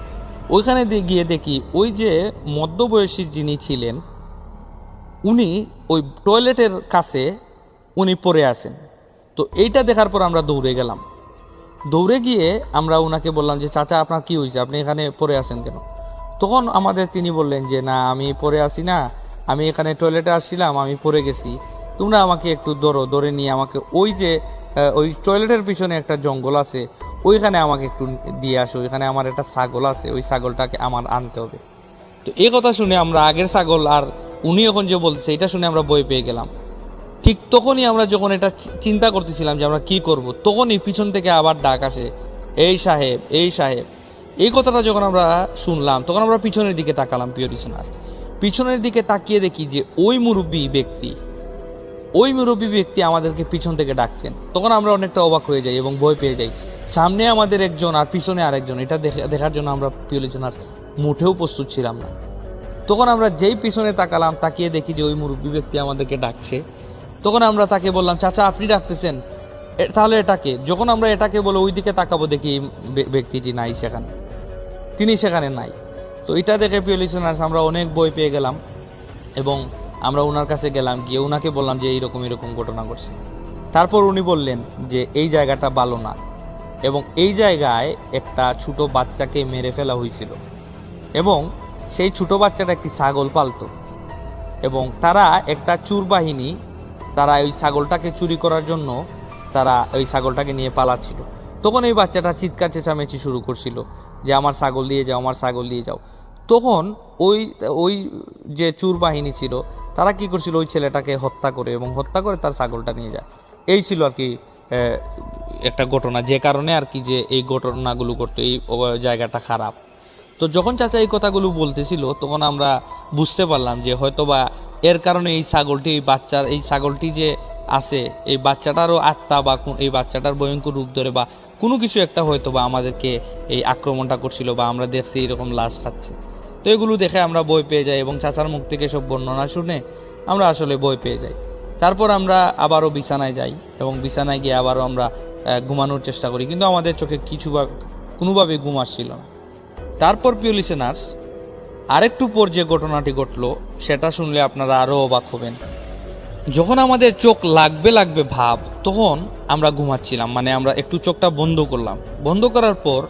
ওইখানে গিয়ে দেখি ওই যে মধ্যবয়সী যিনি ছিলেন, উনি ওই টয়লেটের কাছে উনি পড়ে আছেন। তো এইটা দেখার পর আমরা দৌড়ে গেলাম। দৌড়ে গিয়ে আমরা ওনাকে বললাম যে চাচা, আপনার কি হয়েছে, আপনি এখানে পড়ে আছেন কেন? তখন তিনি বললেন যে না, আমি পড়ে আসি না, আমি এখানে টয়লেটে আসছিলাম, আমি পড়ে গেছি, তোমরা আমাকে একটু ধরে নিয়ে আমাকে ওই টয়লেটের পিছনে একটা জঙ্গল আছে, ওইখানে আমাকে একটু দিয়ে আসো, ওইখানে আমার একটা ছাগল আছে, ওই ছাগলটাকে আমার আনতে হবে। তো এই কথা শুনে আমরা আগের ছাগল আর উনি এখন যে বলছে এটা শুনে আমরা ভয় পেয়ে গেলাম। ঠিক তখনই আমরা যখন এটা চিন্তা করতেছিলাম যে আমরা কি করব, তখনই পিছন থেকে আবার ডাক আসে, এই সাহেব, এই সাহেব। এই কথাটা যখন আমরা শুনলাম তখন আমরা পিছনের দিকে তাকালাম। প্রিয় লিসেনার, পিছনের দিকে তাকিয়ে দেখি যে ওই মুরব্বী ব্যক্তি আমাদেরকে পিছন থেকে ডাকছেন। তখন আমরা অনেকটা অবাক হয়ে যাই এবং ভয় পেয়ে যাই। সামনে আমাদের একজন আর পিছনে আরেকজন, এটা দেখার জন্য আমরা প্রিয় লিসেনার মুঠেও প্রস্তুত ছিলাম না। তখন আমরা যেই পিছনে তাকালাম, তাকিয়ে দেখি যে ওই মুরব্বী ব্যক্তি আমাদেরকে ডাকছে। তখন আমরা তাকে বললাম, চাচা আপনি ডাকতেছেন, তাহলে এটাকে? যখন আমরা এটাকে বলে ওই দিকে তাকাবো, দেখি ব্যক্তিটি নাই সেখানে, তিনি সেখানে নাই। তো এটা দেখে প্রিয় লিসেনার্স আমরা অনেক ভয় পেয়ে গেলাম, এবং আমরা ওনার কাছে গেলাম, গিয়ে ওনাকে বললাম যে এইরকম ঘটনা ঘটছে। তারপর উনি বললেন যে এই জায়গাটা ভালো না, এবং এই জায়গায় একটা ছোট বাচ্চাকে মেরে ফেলা হয়েছিল, এবং সেই ছোট বাচ্চাটা একটি ছাগল পালতো, এবং তারা একটা চোর বাহিনী, তারা ওই ছাগলটাকে চুরি করার জন্য তারা ওই ছাগলটাকে নিয়ে পালাচ্ছিল। তখন এই বাচ্চাটা চিৎকার চেঁচামেচি শুরু করছিল যে আমার ছাগল দিয়ে যাও, আমার ছাগল দিয়ে যাও। তখন ওই যে চোর বাহিনী ছিল তারা কি করছিল, ওই ছেলেটাকে হত্যা করে তার ছাগলটা নিয়ে যায়। এই ছিল আর কি একটা ঘটনা, যে কারণে আর কি যে এই ঘটনাগুলো করতে এই জায়গাটা খারাপ। তো যখন চাচা এই কথাগুলো বলতেছিল তখন আমরা বুঝতে পারলাম যে হয়তোবা এর কারণে এই ছাগলটি যে আছে, এই বাচ্চাটারও আত্মা বা এই বাচ্চাটার ভয়ঙ্কর রূপ ধরে বা কোনো কিছু একটা হয়তোবা আমাদেরকে এই আক্রমণটা করছিল, বা আমরা দেখছি এরকম লাশ খাচ্ছে। তো এগুলো দেখে আমরা ভয় পেয়ে যাই, এবং চাচার মুখ থেকে সব বর্ণনা শুনে আমরা আসলে ভয় পেয়ে যাই। তারপর আমরা আবারও বিছানায় যাই, এবং বিছানায় গিয়ে আবারও আমরা ঘুমানোর চেষ্টা করি, কিন্তু আমাদের চোখে কোনোভাবে ঘুম আসছিল না। তারপর প্রিয় লিসেনার্স, আরেকটু পর যে ঘটনাটি ঘটলো সেটা শুনলে আপনারা আরও অবাক হবেন। যখন আমাদের চোখ লাগবে লাগবে ভাব, তখন আমরা ঘুমাচ্ছিলাম, মানে আমরা একটু চোখটা বন্ধ করলাম। বন্ধ করার পর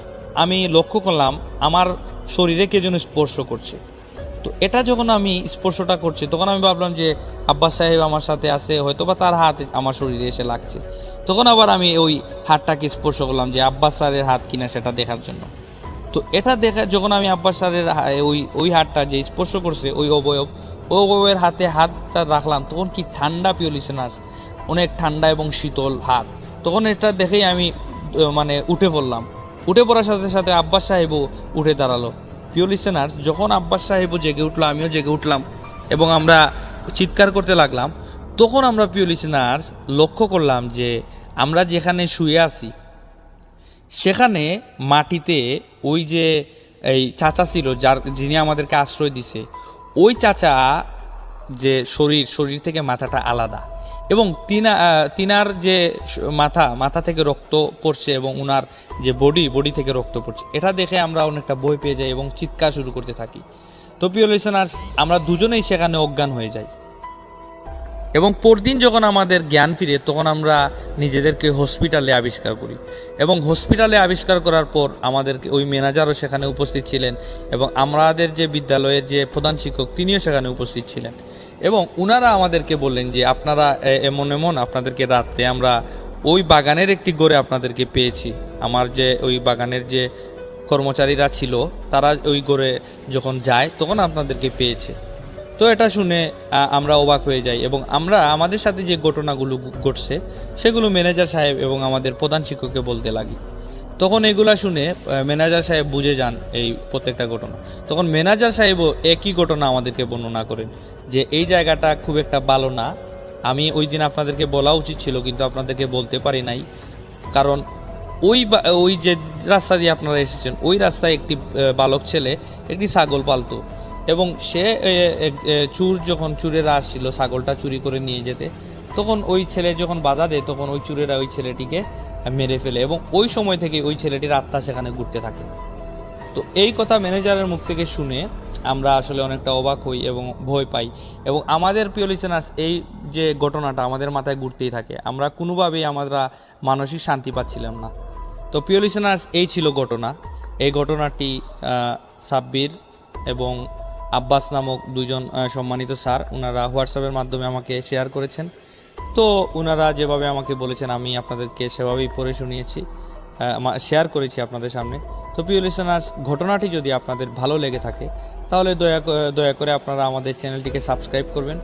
আমি লক্ষ্য করলাম আমার শরীরে কে যেন স্পর্শ করছে। তো এটা যখন আমি স্পর্শটা করছি, তখন আমি ভাবলাম যে আব্বাস সাহেব আমার সাথে আছে, হয়তো বা তার হাত আমার শরীরে এসে লাগছে। তখন আবার আমি ওই হাতটাকে স্পর্শ করলাম যে আব্বাস স্যারের হাত কিনা সেটা দেখার জন্য। তো এটা দেখা যখন আমি আব্বাস স্যারের ওই হাতটা যে স্পর্শ করছে ওই অবয়বের হাতটা রাখলাম, তখন কি ঠান্ডা প্রিয় লিসেনার্স, অনেক ঠান্ডা এবং শীতল হাত। তখন এটা দেখেই আমি মানে উঠে পড়লাম। উঠে পড়ার সাথে সাথে আব্বাস সাহেবও উঠে দাঁড়ালো। প্রিয় লিসেনার্স, যখন আব্বাস সাহেবও জেগে উঠলো, আমিও জেগে উঠলাম এবং আমরা চিৎকার করতে লাগলাম। তখন আমরা প্রিয় লিসেনার্স লক্ষ্য করলাম যে আমরা যেখানে শুয়ে আছি সেখানে মাটিতে ওই যে এই চাচা ছিল যিনি আমাদেরকে আশ্রয় দিছে, ওই চাচা যে শরীর থেকে মাথাটা আলাদা, এবং তিনার যে মাথা থেকে রক্ত পড়ছে এবং উনার যে বডি থেকে রক্ত পড়ছে, এটা দেখে আমরা অনেকটা ভয় পেয়ে যাই এবং চিৎকার শুরু করতে থাকি। তো প্রিয় লিসেনার্স, আমরা দুজনেই সেখানে অজ্ঞান হয়ে যাই এবং পরদিন যখন আমাদের জ্ঞান ফিরে তখন আমরা নিজেদেরকে হসপিটালে আবিষ্কার করি। এবং হসপিটালে আবিষ্কার করার পর আমাদেরকে ওই ম্যানেজারও সেখানে উপস্থিত ছিলেন এবং আমাদের যে বিদ্যালয়ের যে প্রধান শিক্ষক তিনিও সেখানে উপস্থিত ছিলেন। এবং উনারা আমাদেরকে বললেন যে আপনারা এমন আপনাদেরকে রাত্রে আমরা ওই বাগানের একটি ঘরে আপনাদেরকে পেয়েছি। আমার যে ওই বাগানের যে কর্মচারীরা ছিল তারা ওই ঘরে যখন যায় তখন আপনাদেরকে পেয়েছে। তো এটা শুনে আমরা অবাক হয়ে যাই এবং আমরা আমাদের সাথে যে ঘটনাগুলো ঘটছে সেগুলো ম্যানেজার সাহেব এবং আমাদের প্রধান শিক্ষককে বলতে লাগি। তখন এগুলা শুনে ম্যানেজার সাহেব বুঝে যান এই প্রত্যেকটা ঘটনা। তখন ম্যানেজার সাহেবও একই ঘটনা আমাদেরকে বর্ণনা করেন যে এই জায়গাটা খুব একটা ভালো না, আমি ওই দিন আপনাদেরকে বলা উচিত ছিল কিন্তু আপনাদেরকে বলতে পারি নাই, কারণ ওই যে রাস্তা দিয়ে আপনারা এসেছেন ওই রাস্তায় একটি বালক ছেলে একটি ছাগল পালতো এবং সে যখন চুরেরা আসছিল ছাগলটা চুরি করে নিয়ে যেতে, তখন ওই ছেলে যখন বাধা দেয় তখন ওই চুরেরা ওই ছেলেটিকে মেরে ফেলে এবং ওই সময় থেকে ওই ছেলেটির আত্মা সেখানে ঘুরতে থাকে। তো এই কথা ম্যানেজারের মুখ থেকে শুনে আমরা আসলে অনেকটা অবাক হই এবং ভয় পাই এবং আমাদের প্রিয় লিসেনার্স, এই যে ঘটনাটা আমাদের মাথায় ঘুরতেই থাকে, আমরা কোনোভাবেই আমরা মানসিক শান্তি পাচ্ছিলাম না। তো প্রিয় লিসেনার্স, এই ছিল ঘটনা। এই ঘটনাটি সাব্বির এবং আব্বাস নামক দুজন সম্মানিত স্যার ওনারা হোয়াটসঅ্যাপের মাধ্যমে আমাকে শেয়ার করেছেন। তো ওনারা যেভাবে আমাকে বলেছেন আমি আপনাদেরকে সেভাবেই পড়ে শুনিয়েছি, শেয়ার করেছি আপনাদের সামনে। তো প্রিয় লিসেনার্স, ঘটনাটি যদি আপনাদের ভালো লেগে থাকে তাহলে দয়া করে আপনারা আমাদের চ্যানেলটিকে সাবস্ক্রাইব করবেন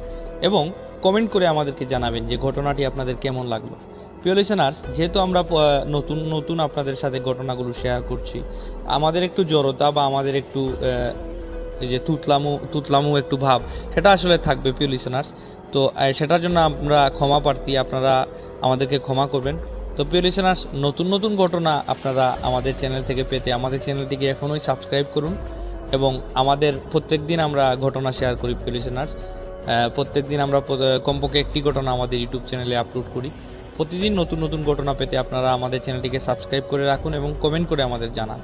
এবং কমেন্ট করে আমাদেরকে জানাবেন যে ঘটনাটি আপনাদের কেমন লাগলো। প্রিয় লিসেনার্স, যেহেতু আমরা নতুন আপনাদের সাথে ঘটনাগুলো শেয়ার করছি, আমাদের একটু জড়তা বা আমাদের একটু এই যে তুতলামু একটু ভাব সেটা আসলে থাকবে প্রিয় লিসেনার্স। তো সেটার জন্য আমরা ক্ষমা প্রার্থী, আপনারা আমাদেরকে ক্ষমা করবেন। তো প্রিয় লিসেনার্স, নতুন ঘটনা আপনারা আমাদের চ্যানেল থেকে পেতে আমাদের চ্যানেলটিকে এখনই সাবস্ক্রাইব করুন এবং আমাদের প্রত্যেক দিন আমরা ঘটনা শেয়ার করি প্রিয় লিসেনার্স। প্রত্যেক দিন আমরা কমপক্ষে একটি ঘটনা আমাদের ইউটিউব চ্যানেলে আপলোড করি। প্রতিদিন নতুন ঘটনা পেতে আপনারা আমাদের চ্যানেলটিকে সাবস্ক্রাইব করে রাখুন এবং কমেন্ট করে আমাদের জানান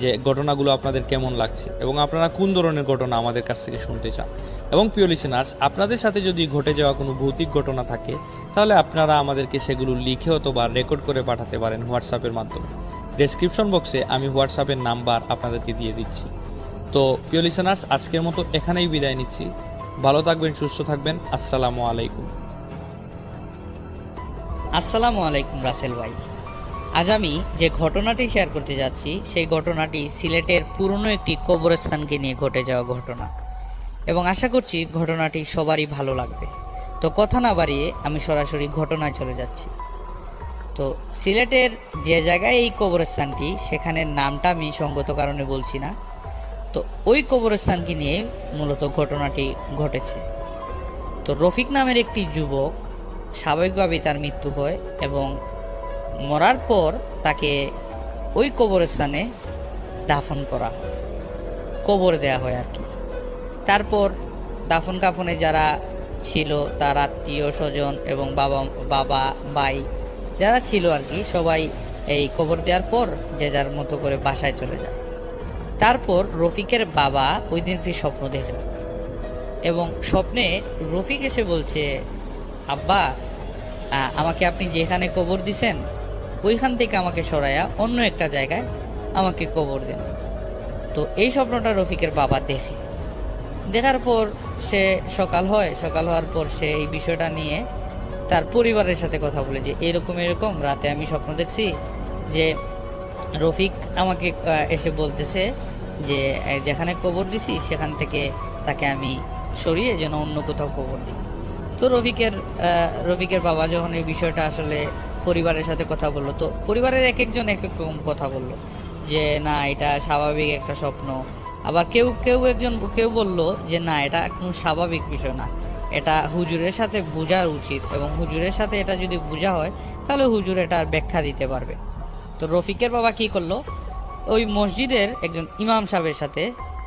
যে ঘটনাগুলো আপনাদের কেমন লাগছে এবং আপনারা কোন ধরনের ঘটনা আমাদের কাছ থেকে শুনতে চান। এবং প্রিয় লিসেনার্স, আপনাদের সাথে যদি ঘটে যাওয়া কোনো ভৌতিক ঘটনা থাকে তাহলে আপনারা আমাদেরকে সেগুলো লিখে অথবা রেকর্ড করে পাঠাতে পারেন হোয়াটসঅ্যাপের মাধ্যমে। ডেসক্রিপশন বক্সে আমি হোয়াটসঅ্যাপের নাম্বার আপনাদেরকে দিয়ে দিচ্ছি। তো প্রিয় লিসেনার্স, আজকের মতো এখানেই বিদায় নিচ্ছি। ভালো থাকবেন, সুস্থ থাকবেন। আসসালামু আলাইকুম। আসসালামু আলাইকুম রাসেল ভাই। আজ আমি যে ঘটনাটি শেয়ার করতে যাচ্ছি সেই ঘটনাটি সিলেটের পুরনো একটি কবরস্থানকে নিয়ে ঘটে যাওয়া ঘটনা এবং আশা করছি ঘটনাটি সবারই ভালো লাগবে। তো কথা না বাড়িয়ে আমি সরাসরি ঘটনায় চলে যাচ্ছি। তো সিলেটের যে জায়গায় এই কবরস্থানটি, সেখানের নামটা আমি সঙ্গত কারণে বলছি না। তো ওই কবরস্থানকে নিয়ে মূলত ঘটনাটি ঘটেছে। তো রফিক নামের একটি যুবক স্বাভাবিকভাবেই তার মৃত্যু হয় এবং মরার পর তাকে ওই কবরস্থানে দাফন করা হয়, কবর দেয়া হয় আর কি। তারপর দাফন কাফনে যারা ছিল তার আত্মীয় স্বজন এবং বাবা ভাই যারা ছিল আর কি, সবাই এই কবর দেওয়ার পর যে যার মতো করে বাসায় চলে যায়। তারপর রফিকের বাবা ওই দিন একটি স্বপ্ন দেখেন এবং স্বপ্নে রফিক এসে বলছে, আব্বা আমাকে আপনি যেখানে কবর দিছেন ওইখান থেকে আমাকে সরাইয়া অন্য একটা জায়গায় আমাকে কবর দেন। তো এই স্বপ্নটা রফিকের বাবা দেখে, দেখার পর সে সকাল হওয়ার পর সে এই বিষয়টা নিয়ে তার পরিবারের সাথে কথা বলে যে এরকম এরকম রাতে আমি স্বপ্ন দেখছি যে রফিক আমাকে এসে বলতেছে যে যেখানে কবর দিছি সেখান থেকে তাকে আমি সরিয়ে যেন অন্য কোথাও কবর দিই। তো রফিকের বাবা যখন এই বিষয়টা আসলে পরিবারের সাথে কথা বললো, তো পরিবারের এক একজন এক এক রকম কথা বললো যে না এটা স্বাভাবিক একটা স্বপ্ন। আবার কেউ বলল যে না এটা কোনো স্বাভাবিক বিষয় না, এটা হুজুরের সাথে বোঝার উচিত এবং হুজুরের সাথে এটা যদি বোঝা হয় তাহলে হুজুর এটার ব্যাখ্যা দিতে পারবে। তো রফিকের বাবা কি করলো, ওই মসজিদের একজন ইমাম সাহেবের সাথে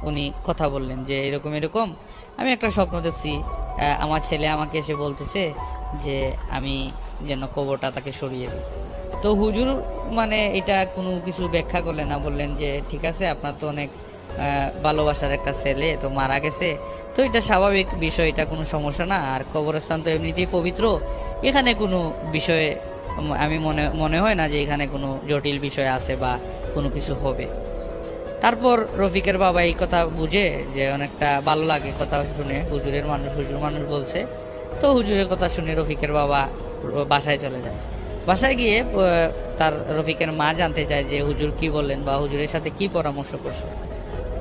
উনি কথা বললেন যে এরকম এরকম আমি একটা স্বপ্ন দেখছি, আমার ছেলে আমাকে এসে বলতেছে যে আমি যেন কবরটা তাকে সরিয়ে দিই। তো হুজুর মানে এটা কোনো কিছু ব্যাখ্যা করলেন না, বললেন যে ঠিক আছে আপনার তো অনেক ভালোবাসার একটা ছেলে তো মারা গেছে, তো এটা স্বাভাবিক বিষয়, এটা কোনো সমস্যা না, আর কবরস্থান তো এমনিতেই পবিত্র, এখানে কোনো বিষয়ে আমি মনে হয় না যে এখানে কোনো জটিল বিষয় আছে বা কোনো কিছু হবে। তারপর রফিকের বাবা এই কথা বুঝে যে অনেকটা ভালো লাগে কথা শুনে, হুজুর মানুষ বলছে, তো হুজুরের কথা শুনে রফিকের বাবা বাসায় চলে যায়। বাসায় গিয়ে তার রফিকের মা জানতে চায় যে হুজুর কি বললেন বা হুজুরের সাথে কি পরামর্শ করছে।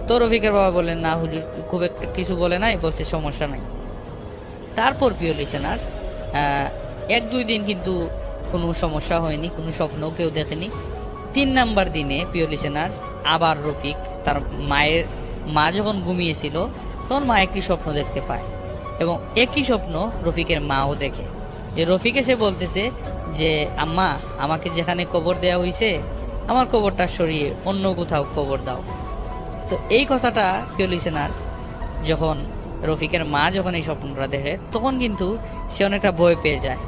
তো রফিকের বাবা বললেন না হুজুর খুব একটা কিছু বলে নাই, বলছে সমস্যা নাই। তারপর প্রিয় লিসেনার্স, 1-2 দিন কিন্তু কোনো সমস্যা হয়নি, কোনো স্বপ্নও কেউ দেখেনি। 3 নাম্বার দিনে প্রিয় লিসেনার্স আবার রফিক তার মা যখন ঘুমিয়েছিল তখন মা একটি স্বপ্ন দেখতে পায় এবং একই স্বপ্ন রফিকের মাও দেখে। যে রফিক এসে বলতেছে যে আম্মা আমাকে যেখানে কবর দেওয়া হয়েছে আমার কবরটা সরিয়ে অন্য কোথাও কবর দাও। তো এই কথাটা প্রিয় লিসেনার্স যখন রফিকের মা যখন এই স্বপ্নটা দেখে তখন কিন্তু সে অনেকটা ভয় পেয়ে যায়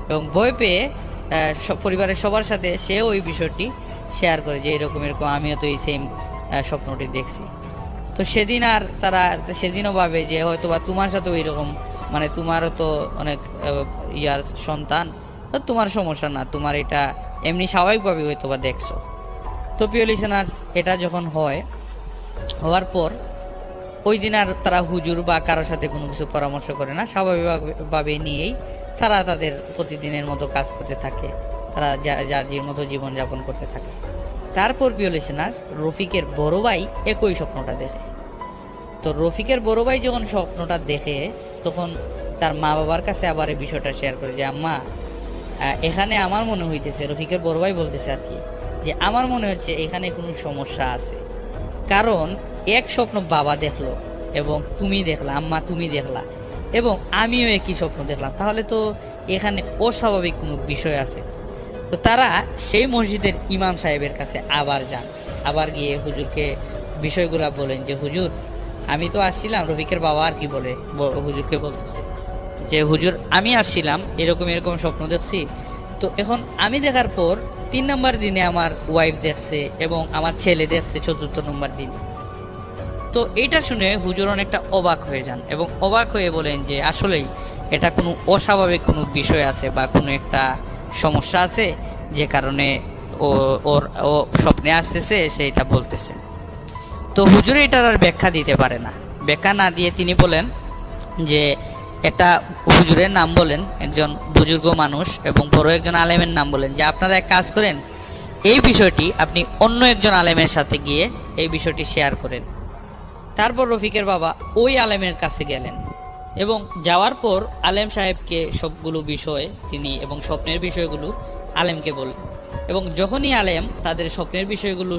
এবং ভয় পেয়ে পরিবারের সবার সাথে সেও ওই বিষয়টি শেয়ার করে যে এরকম আমিও তো এই সেম স্বপ্নটি দেখছি। তো সেদিনও ভাবে যে হয়তো বা তোমার সাথেও এরকম, মানে তোমারও তো অনেক ইয়ার সন্তান, তো তোমার সমস্যা না, তোমার এটা এমনি স্বাভাবিকভাবে হয়তো বা দেখছো। তো প্রিয় লিসেনার্স এটা যখন হওয়ার পর ওই দিন আর তারা হুজুর বা কারোর সাথে কোনো কিছু পরামর্শ করে না, স্বাভাবিকভাবে নিয়েই তারা তাদের প্রতিদিনের মতো কাজ করতে থাকে, তারা যার মতো জীবনযাপন করতে থাকে। তারপর প্রিয় লিসেনার্স রফিকের বড় ভাই একই স্বপ্নটা দেখে। তো রফিকের বড় ভাই যখন স্বপ্নটা দেখে তখন তার মা বাবার কাছে আবার এই বিষয়টা শেয়ার করে যে আম্মা এখানে আমার মনে হইতেছে, রফিকের বড় ভাই বলতেছে আর কি, যে আমার মনে হচ্ছে এখানে কোনো সমস্যা আছে, কারণ এক স্বপ্ন বাবা দেখলো এবং তুমি দেখলা, আম্মা তুমি দেখলা এবং আমিও একই স্বপ্ন দেখলাম, তাহলে তো এখানে অস্বাভাবিক কোনো বিষয় আছে। তো তারা সেই মসজিদের ইমাম সাহেবের কাছে আবার যান, আবার গিয়ে হুজুরকে বিষয়গুলা বলেন যে হুজুর আমি তো আসছিলাম, রফিকের বাবা আর কি বলে হুজুরকে বলতেছে যে হুজুর আমি আসছিলাম এরকম স্বপ্ন দেখছি, তো এখন আমি দেখার পর 3 নম্বর দিনে আমার ওয়াইফ দেখছে এবং আমার ছেলে দেখছে 4th নম্বর দিনে। তো এটা শুনে হুজুর অনেকটা অবাক হয়ে যান এবং অবাক হয়ে বলেন যে আসলেই এটা কোনো অস্বাভাবিক কোনো বিষয় আছে বা কোনো একটা সমস্যা আছে যে কারণে ও স্বপ্নে আসতেছে সেটা বলতেছে। তো হুজুর এটার আর ব্যাখ্যা দিতে পারে না, ব্যাখ্যা না দিয়ে তিনি বলেন যে একটা হুজুরের নাম বলেন, একজন বুজুর্গ মানুষ এবং বড় একজন আলেমের নাম বলেন, যে আপনারা এক কাজ করেন এই বিষয়টি আপনি অন্য একজন আলেমের সাথে গিয়ে এই বিষয়টি শেয়ার করেন। তারপর রফিকের বাবা ওই আলেমের কাছে গেলেন এবং যাওয়ার পর আলেম সাহেবকে সবগুলো বিষয় তিনি এবং স্বপ্নের বিষয়গুলো আলেমকে বললেন এবং যখনই আলেম তাদের স্বপ্নের বিষয়গুলো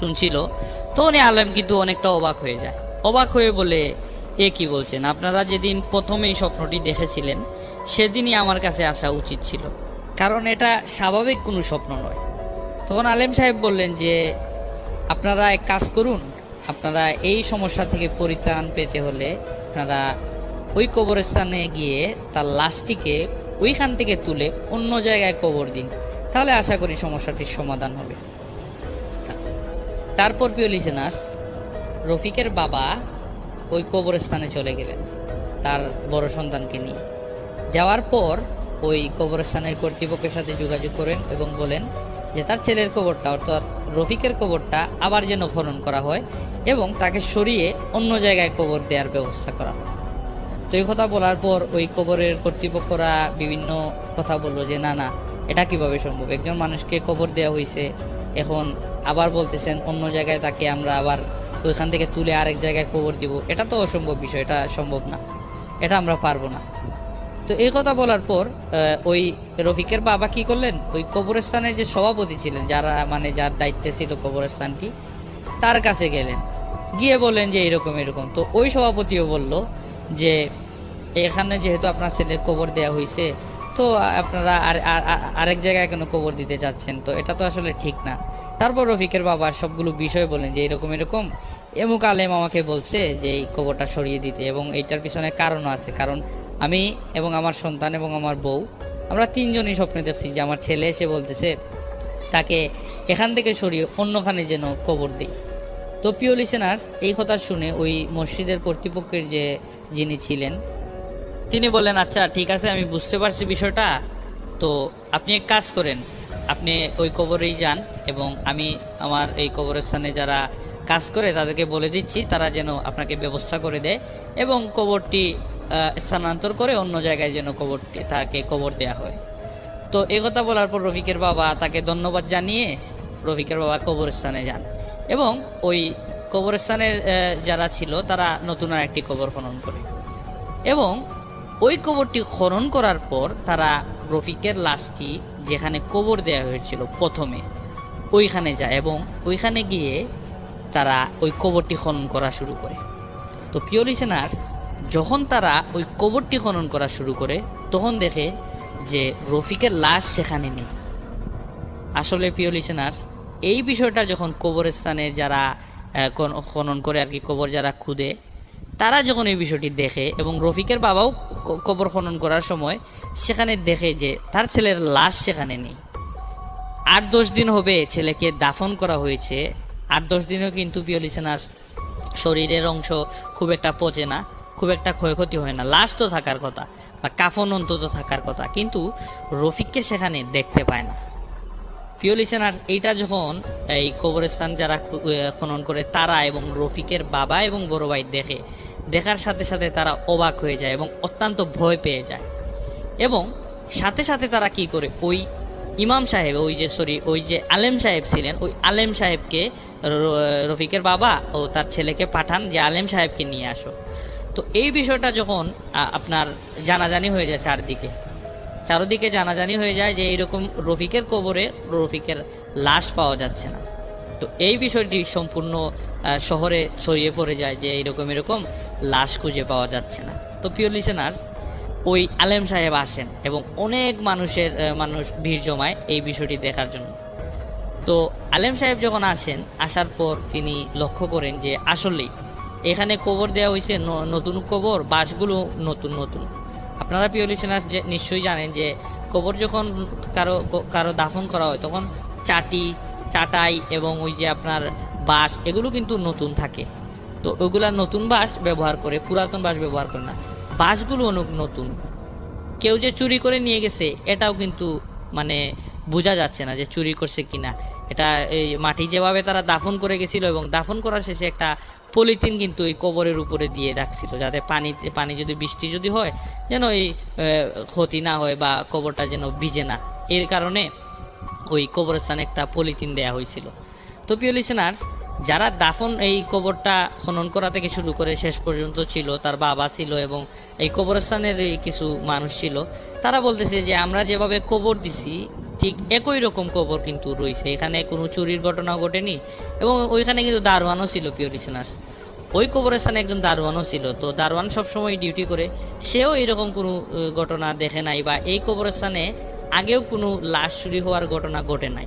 শুনছিল তখনই আলেম কিন্তু অনেকটা অবাক হয়ে যায়, অবাক হয়ে বলে এ কি বলছেন, আপনারা যেদিন প্রথমে এই স্বপ্নটি দেখেছিলেন সেদিনই আমার কাছে আসা উচিত ছিল, কারণ এটা স্বাভাবিক কোনো স্বপ্ন নয়। তখন আলেম সাহেব বললেন যে আপনারা এক কাজ করুন, আপনারা এই সমস্যা থেকে পরিত্রাণ পেতে হলে আপনারা ওই কবরস্থানে গিয়ে তার লাশটিকে ওইখান থেকে তুলে অন্য জায়গায় কবর দিন, তাহলে আশা করি সমস্যাটির সমাধান হবে। তারপর প্রিয় লিসেনার্স, রফিকের বাবা ওই কবরস্থানে চলে গেলেন তার বড় সন্তানকে নিয়ে। যাওয়ার পর ওই কবরস্থানের কর্তৃপক্ষের সাথে যোগাযোগ করেন এবং বলেন যে তার ছেলের কবরটা অর্থাৎ রফিকের কবরটা আবার যেন খনন করা হয় এবং তাকে সরিয়ে অন্য জায়গায় কবর দেওয়ার ব্যবস্থা করা হয়। তো এই কথা বলার পর ওই কবরের কর্তৃপক্ষরা বিভিন্ন কথা বললো যে না না, এটা কিভাবে সম্ভব, একজন মানুষকে কবর দেওয়া হয়েছে, এখন আবার বলতেছেন অন্য জায়গায় তাকে আমরা আবার ওইখান থেকে তুলে আরেক জায়গায় কবর দিব, এটা তো অসম্ভব বিষয়, এটা সম্ভব না, এটা আমরা পারবো না। তো এই কথা বলার পর ওই রফিকের বাবা কি করলেন, ওই কবরস্থানের যে সভাপতি ছিলেন, যার দায়িত্বে ছিল কবরস্থানটি, তার কাছে গেলেন, গিয়ে বললেন যে এরকম এরকম। তো ওই সভাপতিও বলল যে এখানে যেহেতু আপনার ছেলের কবর দেওয়া হয়েছে, তো আপনারা আরেক জায়গায় কেন কবর দিতে চাচ্ছেন, তো এটা তো আসলে ঠিক না। তারপর রফিকের বাবা সবগুলো বিষয় বলেন যে এরকম এরকম এমুক আলেম আমাকে বলছে যে এই কবরটা সরিয়ে দিতে, এবং এইটার পিছনে কারণও আছে, কারণ আমি এবং আমার সন্তান এবং আমার বউ আমরা তিনজনই স্বপ্নে দেখছি যে আমার ছেলে এসে বলতেছে তাকে এখান থেকে সরিয়ে অন্যখানে যেন কবর দিই। তো প্রিয় লিসেনার্স, এই কথা শুনে ওই মসজিদের কর্তৃপক্ষের যিনি ছিলেন তিনি বললেন আচ্ছা ঠিক আছে, আমি বুঝতে পারছি বিষয়টা, তো আপনি এক কাজ করেন, আপনি ওই কবরেই যান এবং আমি আমার এই কবরস্থানে যারা কাজ করে তাদেরকে বলে দিচ্ছি তারা যেন আপনাকে ব্যবস্থা করে দেয় এবং কবরটি স্থানান্তর করে অন্য জায়গায় যেন তাকে কবর দেয়া হয়। তো এই কথা বলার পর রফিকের বাবা তাকে ধন্যবাদ জানিয়ে রফিকের বাবা কবরস্থানে যান এবং ওই কবরস্থানের যারা ছিল তারা নতুন আর একটি কবর খনন করে এবং ওই কবরটি খনন করার পর তারা রফিকের লাশটি যেখানে কবর দেওয়া হয়েছিল প্রথমে ওইখানে যায় এবং ওইখানে গিয়ে তারা ওই কবরটি খনন করা শুরু করে। তো প্রিয় লিসেনার্স, যখন তারা ওই কবরটি খনন করা শুরু করে তখন দেখে যে রফিকের লাশ সেখানে নেই। আসলে প্রিয় লিসেনার্স, এই বিষয়টা যখন কবরস্থানের যারা খনন করে আর কি, কবর যারা খুদে, তারা যখন এই বিষয়টি দেখে এবং রফিকের বাবাও কবর খনন করার সময় সেখানে দেখে যে তার ছেলের লাশ সেখানে নেই। 8-10 দিন হবে ছেলেকে দাফন করা হয়েছে, 8-10 দিনেও কিন্তু প্রিয় লিসেনার্স শরীরের অংশ খুব একটা পচে না, খুব একটা ক্ষয়ক্ষতি হয় না, লাশ তো থাকার কথা বা কাফন অন্তত থাকার কথা, কিন্তু রফিককে সেখানে দেখতে পায় না। প্রিয় লিসেনার্স, এইটা যখন এই কবরস্থান যারা খনন করে তারা এবং রফিকের বাবা এবং বড় ভাই দেখার সাথে সাথে তারা অবাক হয়ে যায় এবং অত্যন্ত ভয় পেয়ে যায় এবং সাথে সাথে তারা কি করে, ওই ইমাম সাহেব ওই যে আলেম সাহেব ছিলেন, ওই আলেম সাহেবকে রফিকের বাবা ও তার ছেলেকে পাঠান যে আলেম সাহেবকে নিয়ে আসো। তো এই বিষয়টা যখন আপনার জানাজানি হয়ে যায়, চারদিকে জানাজানি হয়ে যায় যে এইরকম রফিকের কবরে রফিকের লাশ পাওয়া যাচ্ছে না। তো এই বিষয়টি সম্পূর্ণ শহরে ছড়িয়ে পড়ে যায় যে এরকম লাশ খুঁজে পাওয়া যাচ্ছে না। তো প্রিয় লিসেনার্স, ওই আলেম সাহেব আসেন এবং অনেক মানুষ ভিড় জমায় এই বিষয়টি দেখার জন্য। তো আলেম সাহেব যখন আসার পর তিনি লক্ষ্য করেন যে আসলেই এখানে কবর দেওয়া হয়েছে নতুন কবর, বাঁশগুলো নতুন। আপনারা প্রিয় লিসেনার্স নিশ্চয়ই জানেন যে কবর যখন কারো দাফন করা হয় তখন চাটাই এবং ওই যে আপনার বাঁশ এগুলো কিন্তু নতুন থাকে। তো ওইগুলা নতুন বাঁশ ব্যবহার করে, পুরাতন বাঁশ ব্যবহার করে না, বাঁশগুলো অনেক নতুন। কেউ যে চুরি করে নিয়ে গেছে এটাও কিন্তু মানে বোঝা যাচ্ছে না যে চুরি করছে কিনা। এটা এই মাটি যেভাবে তারা দাফন করে গেছিল এবং দাফন করার শেষে একটা পলিথিন কিন্তু এই কবরের উপরে দিয়ে রাখছিল যাতে পানি যদি বৃষ্টি যদি হয় যেন এই ক্ষতি না হয় বা কবরটা যেন ভিজে না, এর কারণে ওই কবরস্থানে একটা পলিথিন দেয়া হয়েছিল। তো প্রিয় লিসেনার্স, যারা দাফন এই কবরটা খনন করা থেকে শুরু করে শেষ পর্যন্ত ছিল, তার বাবা ছিল এবং এই কবরস্থানের কিছু মানুষ ছিল, তারা বলতেছে যে আমরা যেভাবে কবর দিছি ঠিক একই রকম কবর কিন্তু রয়েছে, এখানে কোনো চুরির ঘটনা ঘটেনি এবং ওইখানে কিন্তু দারোয়ানও ছিল। প্রিয় লিসেনার্স, ওই কবরস্থানে একজন দারোয়ানও ছিল। তো দারোয়ান সবসময় ডিউটি করে, সেও এরকম কোনো ঘটনা দেখে নাই বা এই কবরস্থানে আগেও কোনো লাশ চুরি হওয়ার ঘটনা ঘটে নাই।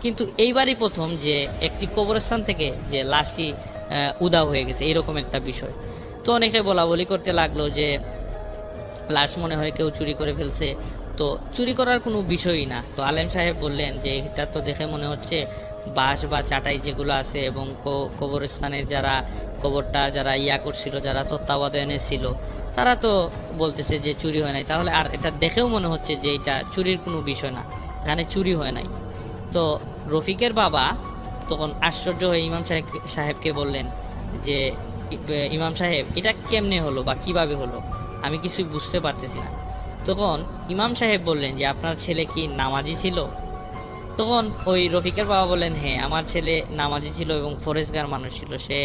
কিন্তু এইবারই প্রথম যে একটি কবরস্থান থেকে যে লাশটি উধাও হয়ে গেছে এরকম একটা বিষয়। তো অনেকে বলা বলি করতে লাগলো যে লাশ মনে হয় কেউ চুরি করে ফেলছে তো চুরি করার কোনো বিষয়ই না। তো আলেম সাহেব বললেন যে এটা তো দেখে মনে হচ্ছে বাঁশ বা চাটাই যেগুলো আছে, এবং কবরস্থানের যারা কবরটা যারা করছিল, যারা তত্ত্বাবধানে ছিল, তারা তো বলতেছে যে চুরি হয় নাই, তাহলে আর এটা দেখেও মনে হচ্ছে যে এটা চুরির কোনো বিষয় না, এখানে চুরি হয় নাই। তো রফিকের বাবা তখন আশ্চর্য হয়ে ইমাম সাহেবকে বললেন যে ইমাম সাহেব এটা কেমনে হলো বা কিভাবে হলো, আমি কিছুই বুঝতে পারতেছি না। তখন ইমাম সাহেব বললেন যে আপনার ছেলে কি নামাজি ছিল? তখন ওই রফিকের বাবা বললেন, হ্যাঁ, আমার ছেলে নামাজি ছিল এবং ফরেজগার মানুষ ছিল। সে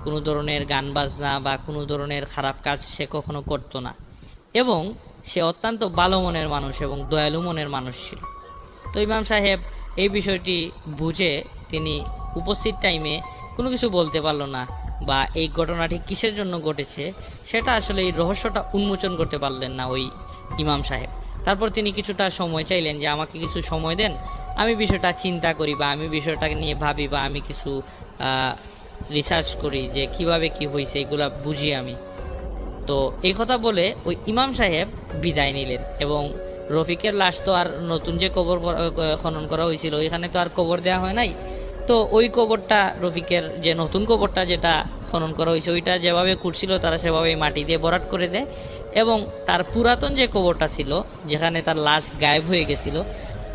কোনো ধরনের গান বাজনা বা কোনো ধরনের খারাপ কাজ সে কখনো করতো না, এবং সে অত্যন্ত ভালো মনের মানুষ এবং দয়ালু মনের মানুষ ছিল। তো ইমাম সাহেব এই বিষয়টি বুঝে তিনি উপস্থিত টাইমে কোনো কিছু বলতে পারলো না, বা এই ঘটনাটি কিসের জন্য ঘটেছে সেটা আসলে এই রহস্যটা উন্মোচন করতে পারলেন না ওই ইমাম সাহেব। তারপর তিনি কিছুটা সময় চাইলেন যে আমাকে কিছু সময় দেন, আমি বিষয়টা চিন্তা করি বা আমি বিষয়টাকে নিয়ে ভাবি বা আমি কিছু রিসার্চ করি যে কিভাবে কি হয়েছে এগুলা বুঝি আমি। তো এই কথা বলে ওই ইমাম সাহেব বিদায় নিলেন, এবং রফিকের লাশ তো আর নতুন যে কবর খনন করা হয়েছিল ওইখানে তো আর কবর দেওয়া হয় নাই। তো ওই কবরটা রফিকের যে নতুন কবরটা যেটা খনন করা হয়েছে ওইটা যেভাবে খুঁড়ছিল তারা সেভাবে মাটি দিয়ে ভরাট করে দেয়, এবং তার পুরাতন যে কবরটা ছিল যেখানে তার লাশ গায়েব হয়ে গেছিল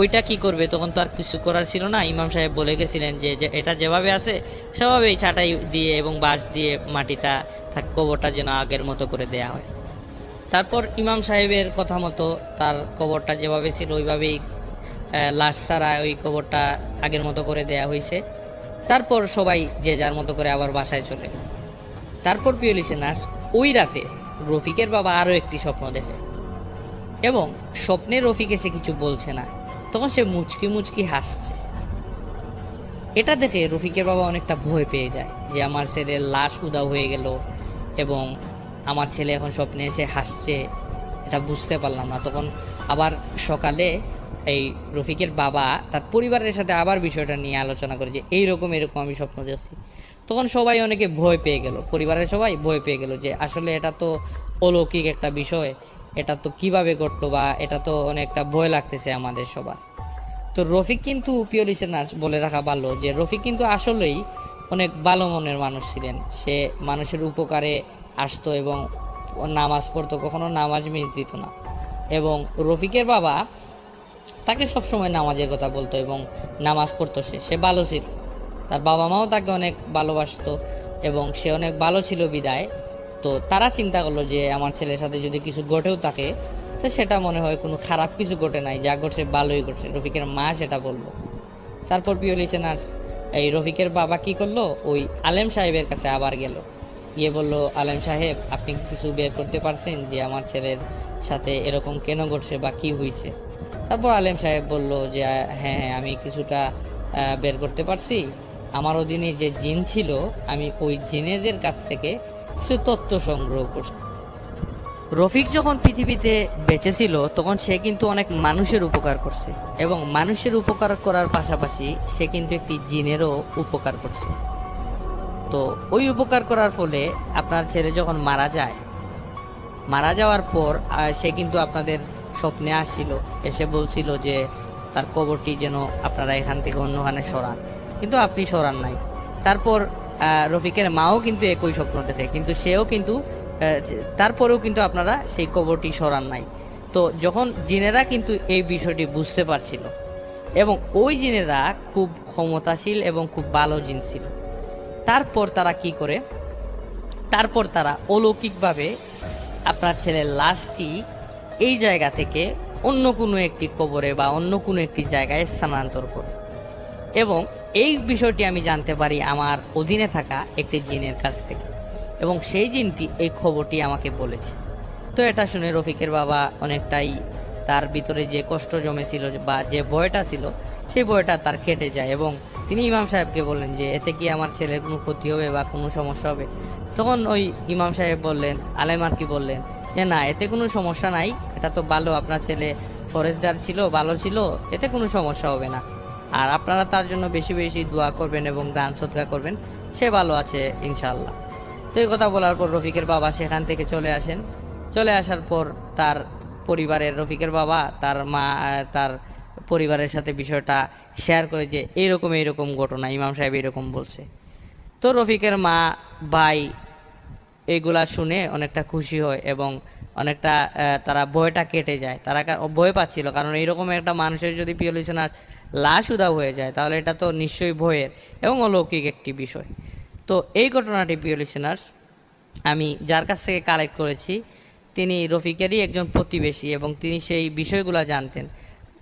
ওইটা কি করবে, তখন তো আর কিছু করার ছিল না। ইমাম সাহেব বলে গেছিলেন যে এটা যেভাবে আছে সেভাবেই ছাটাই দিয়ে এবং বাঁশ দিয়ে মাটিটা কবরটা যেন আগের মতো করে দেয়া হয়। তারপর ইমাম সাহেবের কথা মতো তার কবরটা যেভাবে ছিল ওইভাবেই লাশ ছাড়া ওই কবরটা আগের মতো করে দেয়া হয়েছে। তারপর সবাই যে যার মতো করে আবার বাসায় চলে। তারপর প্রিয় লিসেনার্স, ওই রাতে রফিকের বাবা আরও একটি স্বপ্ন দেখে, এবং স্বপ্নে রফিক এসে কিছু বলছে না, তখন সে মুচকি মুচকি হাসছে। এটা দেখে রফিকের বাবা অনেকটা ভয় পেয়ে যায় যে আমার ছেলের লাশ উধাও হয়ে গেল এবং আমার ছেলে এখন স্বপ্নে এসে হাসছে, এটা বুঝতে পারলাম না। তখন আবার সকালে এই রফিকের বাবা তার পরিবারের সাথে আবার বিষয়টা নিয়ে আলোচনা করে যে এরকম আমি স্বপ্ন দেখছি। তখন সবাই অনেকে ভয় পেয়ে গেল, পরিবারের সবাই ভয় পেয়ে গেল যে আসলে এটা তো অলৌকিক একটা বিষয়, এটা তো কিভাবে ঘটলো, বা এটা তো অনেকটা ভয় লাগতেছে আমাদের সবার। তো রফিক কিন্তু প্রিয় লিসেনার্স বলে রাখা ভালো যে রফিক কিন্তু আসলেই অনেক ভালো মনের মানুষ ছিলেন। সে মানুষের উপকারে আসতো এবং নামাজ পড়তো, কখনো নামাজ মিস দিত না। এবং রফিকের বাবা তাকে সবসময় নামাজের কথা বলতো এবং নামাজ পড়তো, সে ভালো ছিল। তার বাবা মাও তাকে অনেক ভালোবাসতো এবং সে অনেক ভালো ছিল বিদায়। তো তারা চিন্তা করলো যে আমার ছেলের সাথে যদি কিছু ঘটেও থাকে তো সেটা মনে হয় কোনো খারাপ কিছু ঘটে নাই, যা ঘটছে ভালোই ঘটছে, রফিকের মা সেটা বললো। তারপর প্রিয় লিসেনার্স, এই রফিকের বাবা কি করলো, ওই আলেম সাহেবের কাছে আবার গেল, গিয়ে বললো, আলেম সাহেব আপনি কিছু বের করতে পারছেন যে আমার ছেলের সাথে এরকম কেন ঘটছে বা কি হয়েছে? তারপর আলেম সাহেব বলল যে হ্যাঁ আমি কিছুটা বের করতে পারছি। আমার অধীনে যে জিন ছিল আমি ওই জিনেদের কাছ থেকে কিছু তথ্য সংগ্রহ করছি। রফিক যখন পৃথিবীতে বেঁচে ছিল তখন সে কিন্তু অনেক মানুষের উপকার করছে, এবং মানুষের উপকার করার পাশাপাশি সে কিন্তু একটি জিনেরও উপকার করছে। তো ওই উপকার করার ফলে আপনার ছেলে যখন মারা যাওয়ার পর সে কিন্তু আপনাদের স্বপ্নে আসছিল, এসে বলছিল যে তার কবরটি যেন আপনারা এখান থেকে অন্যখানে সরান, কিন্তু আপনি সরান নাই। তারপর রফিকের মাও কিন্তু একই স্বপ্ন দেখে, কিন্তু সেও কিন্তু তারপরেও কিন্তু আপনারা সেই কবরটি সরান নাই। তো যখন জিনেরা কিন্তু এই বিষয়টি বুঝতে পারছিল, এবং ওই জিনেরা খুব ক্ষমতাশীল এবং খুব ভালো জিন ছিল, তারপর তারা কি করে, তারপর তারা অলৌকিকভাবে আপনার ছেলের লাশটি এই জায়গা থেকে অন্য কোনো একটি কবরে বা অন্য কোনো একটি জায়গায় স্থানান্তর করে। এবং এই বিষয়টি আমি জানতে পারি আমার অধীনে থাকা একটি জিনের কাছ থেকে, এবং সেই জিনটি এই খবরটি আমাকে বলেছে। তো এটা শুনে রফিকের বাবা অনেকটাই তার ভিতরে যে কষ্ট জমেছিল বা যে ভয়টা ছিল সেই ভয়টা তার কেটে যায়, এবং তিনি ইমাম সাহেবকে বললেন যে এতে কি আমার ছেলের কোনো ক্ষতি হবে বা কোনো সমস্যা হবে? তখন ওই ইমাম সাহেব বললেন, আলেম আর কি বললেন যে না, এতে কোনো সমস্যা নাই, এটা তো ভালো, আপনার ছেলে ফরেস্টগার্ড ছিল, ভালো ছিল, এতে কোনো সমস্যা হবে না। আর আপনারা তার জন্য বেশি বেশি দোয়া করবেন এবং দান সদকা করবেন, সে ভালো আছে ইনশাআল্লাহ। তো এই কথা বলার পর রফিকের বাবা সেখান থেকে চলে আসেন। চলে আসার পর তার পরিবারের রফিকের বাবা তার মা তার পরিবারের সাথে বিষয়টা শেয়ার করে যে এইরকম ঘটনা ইমাম সাহেব এরকম বলছে। তো রফিকের মা ভাই এগুলা শুনে অনেকটা খুশি হয় এবং অনেকটা তারা ভয়টা কেটে যায়। তারা ভয় পাচ্ছিল, কারণ এইরকম একটা মানুষের যদি প্রিয় লিসেনার লাশ উধাও হয়ে যায় তাহলে এটা তো নিশ্চয়ই ভয়ের এবং অলৌকিক একটি বিষয়। তো এই ঘটনাটি প্রিয় লিসেনার্স আমি যার কাছ থেকে কালেক্ট করেছি তিনি রফিকেরই একজন প্রতিবেশী এবং তিনি সেই বিষয়গুলো জানতেন।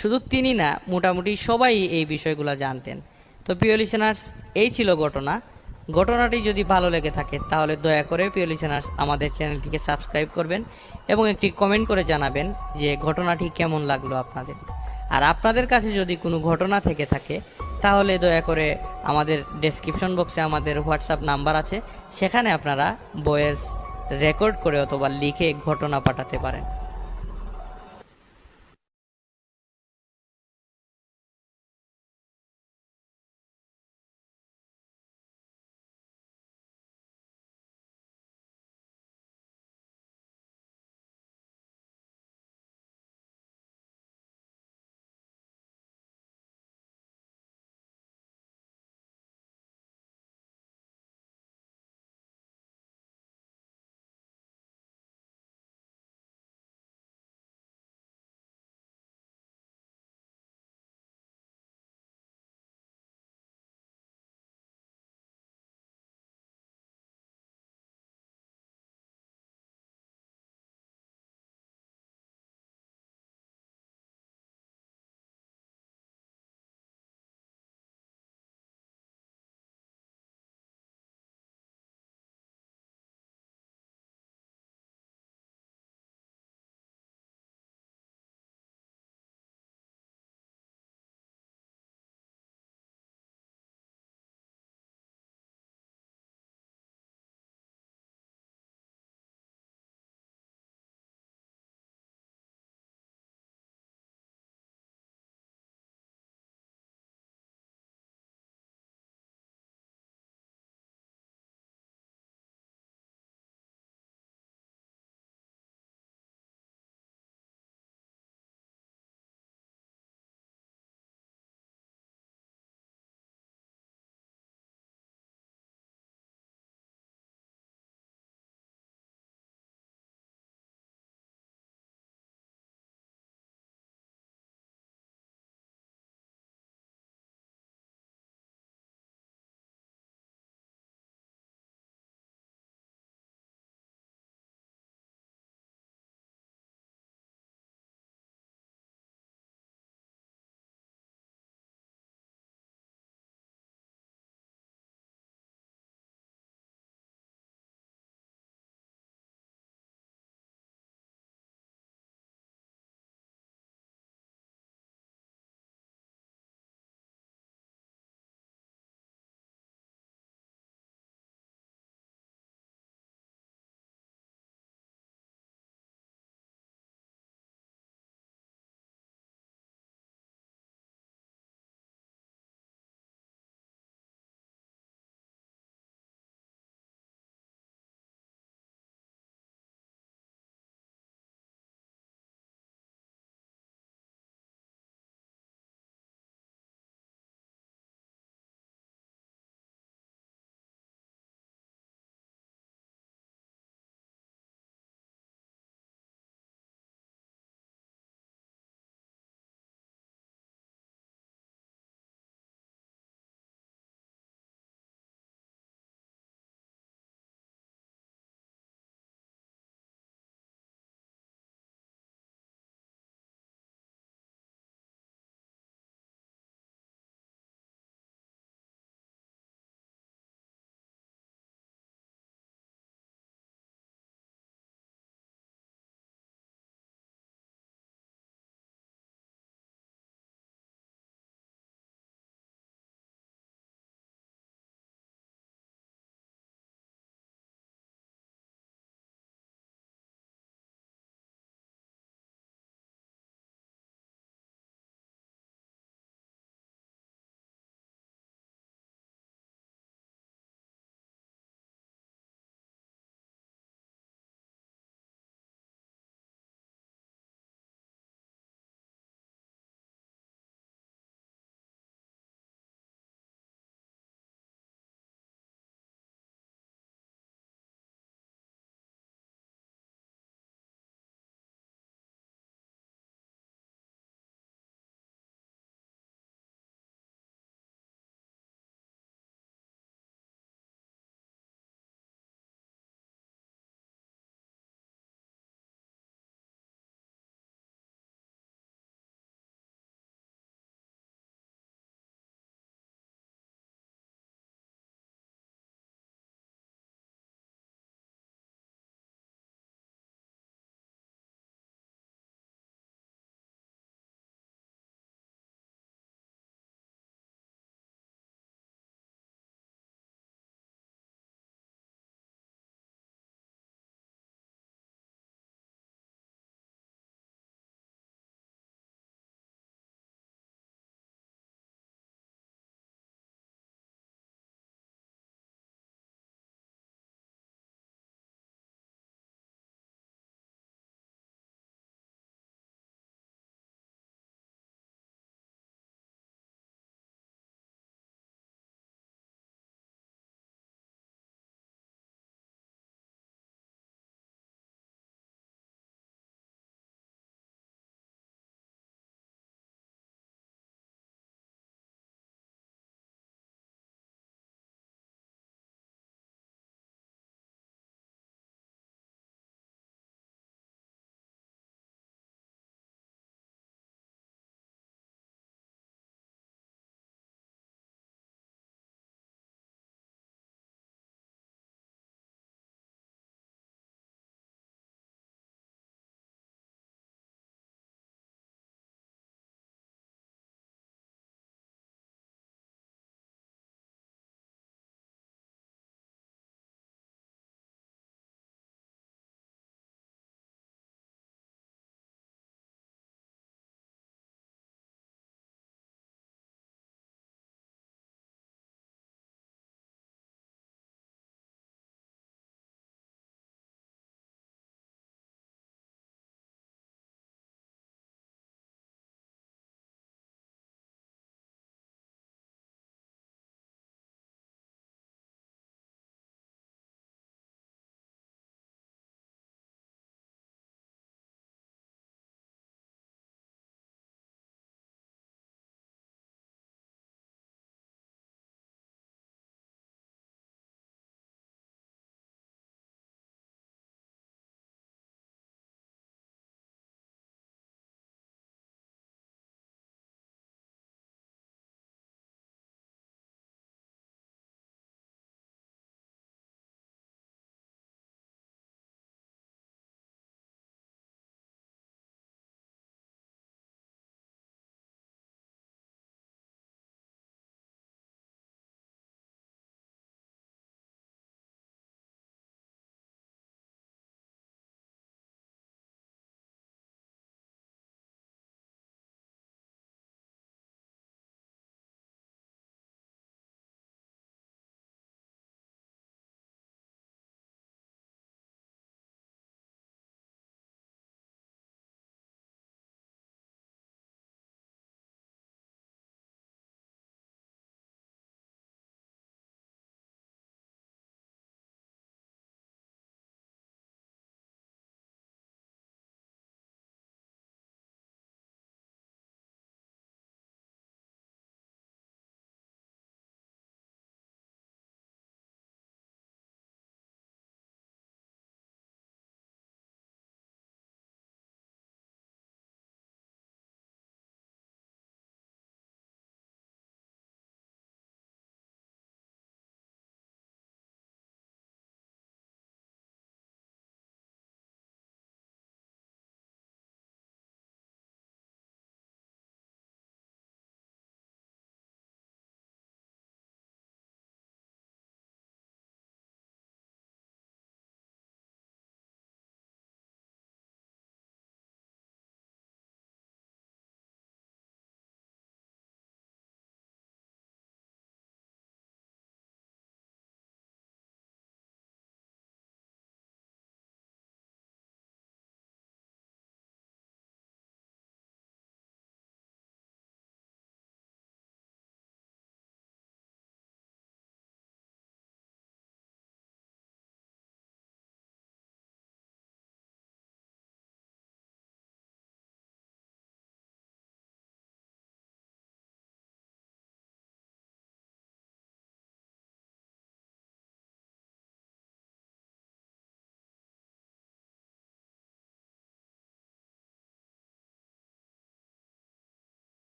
শুধু তিনি না, মোটামুটি সবাই এই বিষয়গুলো জানতেন। তো প্রিয় লিসেনার্স, এই ছিল ঘটনা। ঘটনাটি যদি ভালো লেগে থাকে তাহলে দয়া করে প্রিয় লিসেনার্স আমাদের চ্যানেলটিকে সাবস্ক্রাইব করবেন এবং একটি কমেন্ট করে জানাবেন যে ঘটনাটি কেমন লাগলো আপনাদের। আর আপনাদের কাছে যদি কোনো ঘটনা থেকে থাকে তাহলে দয়া করে আমাদের ডেসক্রিপশন বক্সে আমাদের হোয়াটসঅ্যাপ নাম্বার আছে, সেখানে আপনারা ভয়েস রেকর্ড করে অথবা লিখে ঘটনা পাঠাতে পারেন।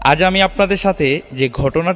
আজ আমি আপনাদের সাথে যে ঘটনা